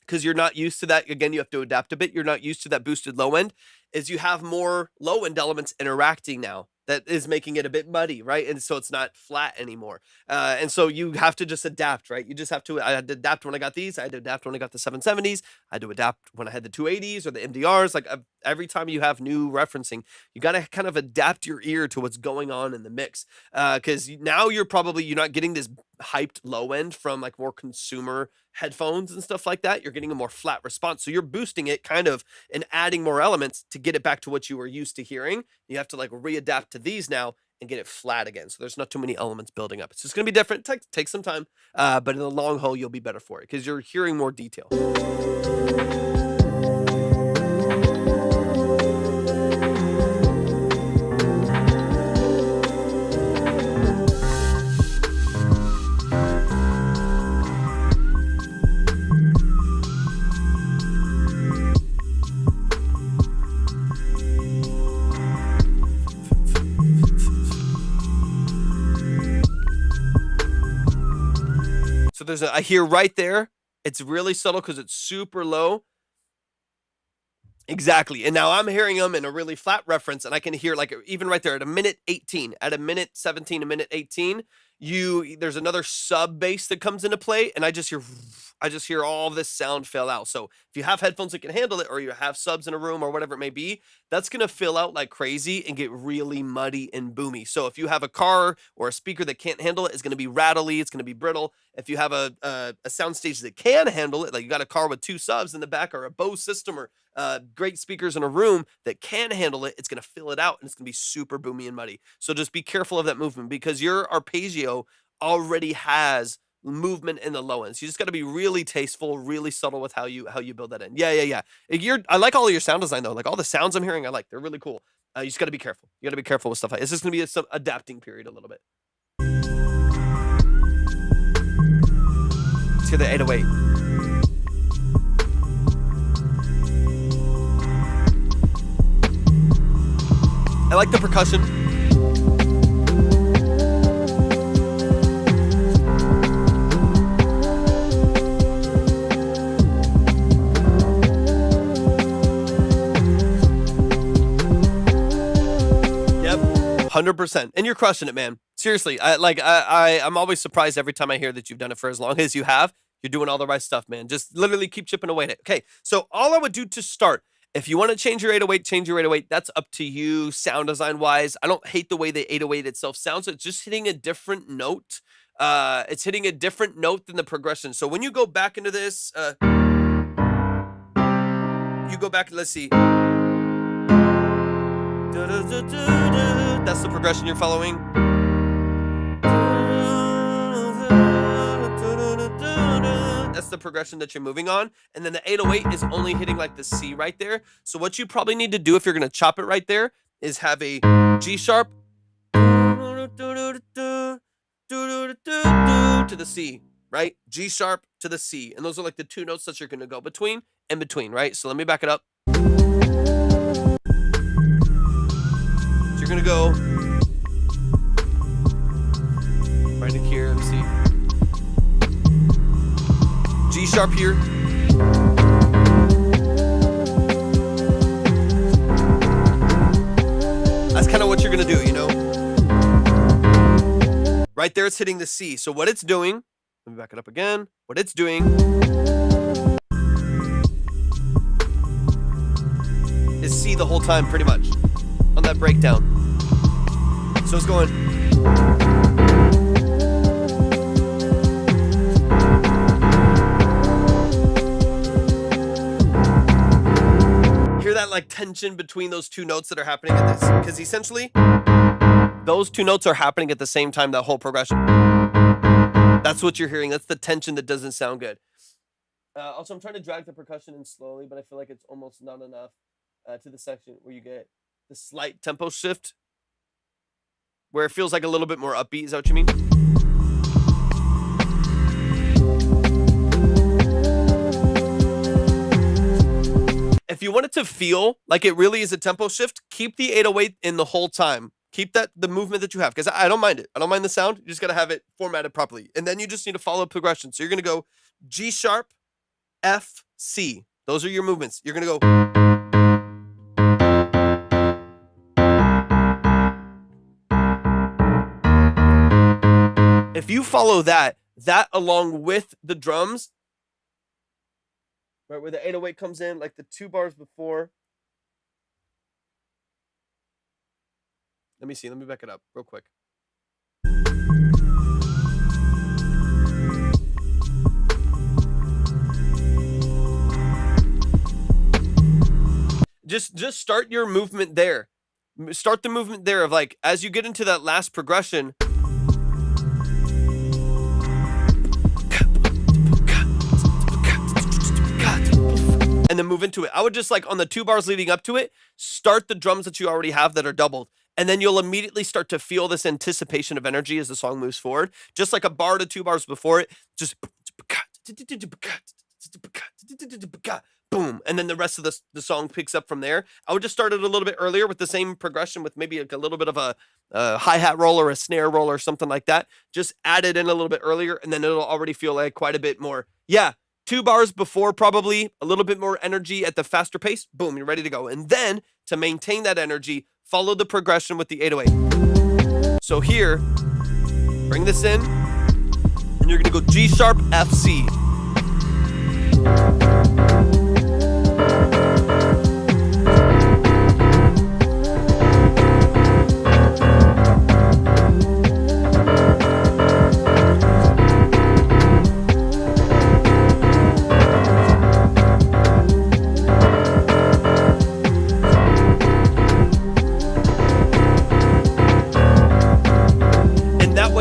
because you're not used to that, again, you have to adapt a bit. You're not used to that boosted low end, is you have more low end elements interacting now. That is making it a bit muddy, right? And so it's not flat anymore. And so you have to just adapt, right? You just have to, I had to adapt when I got these. I had to adapt when I got the 770s. I had to adapt when I had the 280s or the MDRs. Like every time you have new referencing, you got to kind of adapt your ear to what's going on in the mix. Because now you're not getting this hyped low end from like more consumer headphones and stuff like that. You're getting a more flat response. So you're boosting it kind of and adding more elements to get it back to what you were used to hearing. You have to like readapt to these now and get it flat again. So there's not too many elements building up. It's just going to be different. Take some time, but in the long haul, you'll be better for it because you're hearing more detail. So I hear right there, it's really subtle because it's super low. Exactly. And now I'm hearing them in a really flat reference, and I can hear like even right there at a minute 18, at a minute 17, a minute 18, there's another sub bass that comes into play, and I just hear all this sound fill out. So if you have headphones that can handle it, or you have subs in a room or whatever it may be, that's going to fill out like crazy and get really muddy and boomy. So if you have a car or a speaker that can't handle it, it's going to be rattly, it's going to be brittle. If you have a sound stage that can handle it, like you got a car with 2 subs in the back or a Bose system or great speakers in a room that can handle it, it's going to fill it out and it's going to be super boomy and muddy. So just be careful of that movement because your arpeggio already has movement in the low ends. You just got to be really tasteful, really subtle with how you build that in. Yeah. I like all of your sound design though. Like all the sounds I'm hearing, I like. They're really cool. You just got to be careful. You got to be careful with stuff like this. This is going to be some adapting period a little bit. Let's hear the 808. I like the percussion. Yep, 100%. And you're crushing it, man. Seriously, I'm always surprised every time I hear that you've done it for as long as you have. You're doing all the right stuff, man. Just literally keep chipping away at it. Okay, so all I would do to start, if you want to change your 808, change your 808. That's up to you, sound design wise. I don't hate the way the 808 itself sounds. It's just hitting a different note. It's hitting a different note than the progression. So when you go back into this, you go back, let's see. That's the progression you're following. That's the progression that you're moving on. And then the 808 is only hitting like the C right there. So what you probably need to do if you're going to chop it right there is have a G sharp, to the C, right? G sharp to the C. And those are like the two notes that you're going to go between and between, right? So let me back it up. So you're going to go right in here. Let me see. G sharp here. That's kind of what you're going to do, you know? Right there, it's hitting the C. So what it's doing, let me back it up again. What it's doing is C the whole time, pretty much, on that breakdown. So it's going. Hear that like tension between those two notes that are happening at this? Because essentially, those two notes are happening at the same time, that whole progression. That's what you're hearing. That's the tension that doesn't sound good. Also, I'm trying to drag the percussion in slowly, but I feel like it's almost not enough to the section where you get the slight tempo shift, where it feels like a little bit more upbeat. Is that what you mean? If you want it to feel like it really is a tempo shift, keep the 808 in the whole time. Keep the movement that you have, because I don't mind it. I don't mind the sound. You just got to have it formatted properly. And then you just need to follow progression. So you're going to go G sharp, F, C. Those are your movements. You're going to go. If you follow that along with the drums, right where the 808 comes in, like the 2 bars before. Let me see. Let me back it up real quick. Just start your movement there. Start the movement there of like, as you get into that last progression. And then move into it. I would just like on the 2 bars leading up to it, start the drums that you already have that are doubled. And then you'll immediately start to feel this anticipation of energy as the song moves forward. Just like a bar to 2 bars before it, just boom. And then the rest of the song picks up from there. I would just start it a little bit earlier with the same progression with maybe like a little bit of a hi-hat roll or a snare roll or something like that. Just add it in a little bit earlier and then it'll already feel like quite a bit more. Yeah. 2 bars before, probably a little bit more energy at the faster pace. Boom, you're ready to go. And then to maintain that energy, follow the progression with the 808. So here, bring this in, and you're gonna go G sharp, F, C.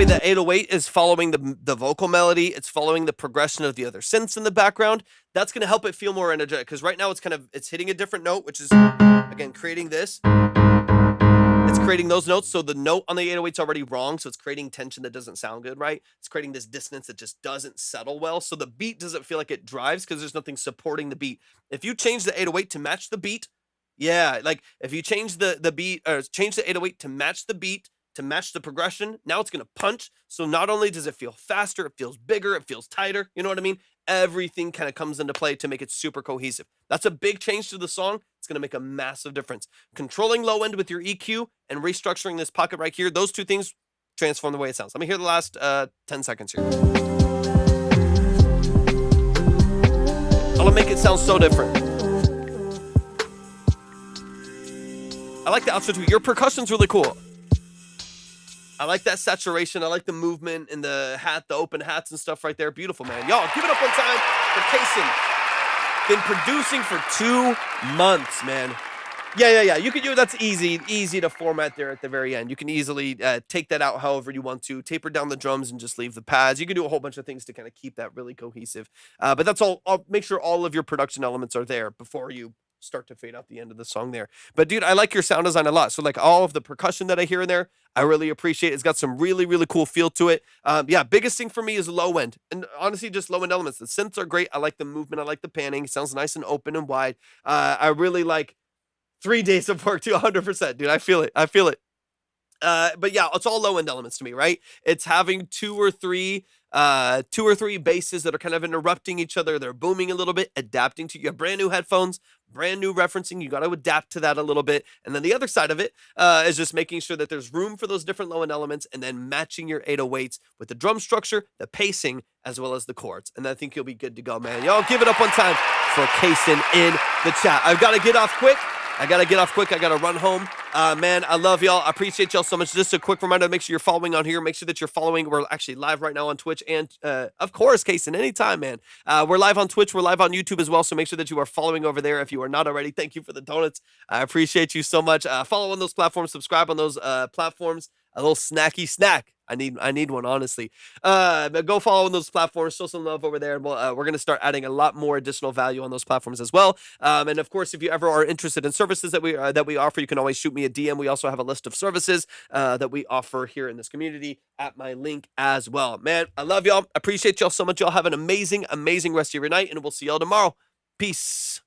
The 808 is following the vocal melody. It's following the progression of the other synths in the background. That's going to help it feel more energetic, because right now it's hitting a different note, which is, again, creating this. It's creating those notes. So the note on the 808 is already wrong. So it's creating tension that doesn't sound good, right? It's creating this dissonance that just doesn't settle well. So the beat doesn't feel like it drives because there's nothing supporting the beat. If you change the 808 to match the beat, yeah, like if you change the beat, or change the 808 to match the beat, to match the progression, now it's going to punch. So not only does it feel faster, it feels bigger, it feels tighter. You know what I mean? Everything kind of comes into play to make it super cohesive. That's a big change to the song. It's going to make a massive difference. Controlling low end with your EQ and restructuring this pocket right here, those two things transform the way it sounds. Let me hear the last 10 seconds here. I'll make it sound so different. I like the outro too. Your percussion's really cool. I like that saturation. I like the movement and the open hats and stuff right there. Beautiful, man. Y'all, give it up one time for Kason. Been producing for 2 months, man. Yeah. You can do that's easy to format there at the very end. You can easily take that out however you want to, taper down the drums and just leave the pads. You can do a whole bunch of things to kind of keep that really cohesive. But that's all. I'll make sure all of your production elements are there before you start to fade out the end of the song there. But dude, I like your sound design a lot. So like all of the percussion that I hear in there, I really appreciate it. It's got some really, really cool feel to it. Yeah, biggest thing for me is low end. And honestly, just low end elements. The synths are great. I like the movement. I like the panning. It sounds nice and open and wide. I really like 3 days of work to 100%, dude. I feel it. I feel it. But yeah, it's all low end elements to me, right? It's having two or three basses that are kind of interrupting each other. They're booming a little bit, adapting to you have brand new headphones, brand new referencing. You got to adapt to that a little bit. And then the other side of it is just making sure that there's room for those different low end elements and then matching your 808s with the drum structure, the pacing, as well as the chords. And I think you'll be good to go, man. Y'all give it up one time for Kason in the chat. I've got to get off quick. I got to run home. Man, I love y'all. I appreciate y'all so much. Just a quick reminder, make sure you're following on here. Make sure that you're following. We're actually live right now on Twitch and, of course, Kason, anytime, man. We're live on Twitch. We're live on YouTube as well, so make sure that you are following over there if you are not already. Thank you for the donuts. I appreciate you so much. Follow on those platforms. Subscribe on those platforms. A little snacky snack. I need one, honestly. But go follow on those platforms, show some love over there. We're going to start adding a lot more additional value on those platforms as well. And of course, if you ever are interested in services that we offer, you can always shoot me a DM. We also have a list of services that we offer here in this community at my link as well. Man, I love y'all. I appreciate y'all so much. Y'all have an amazing, amazing rest of your night, and we'll see y'all tomorrow. Peace.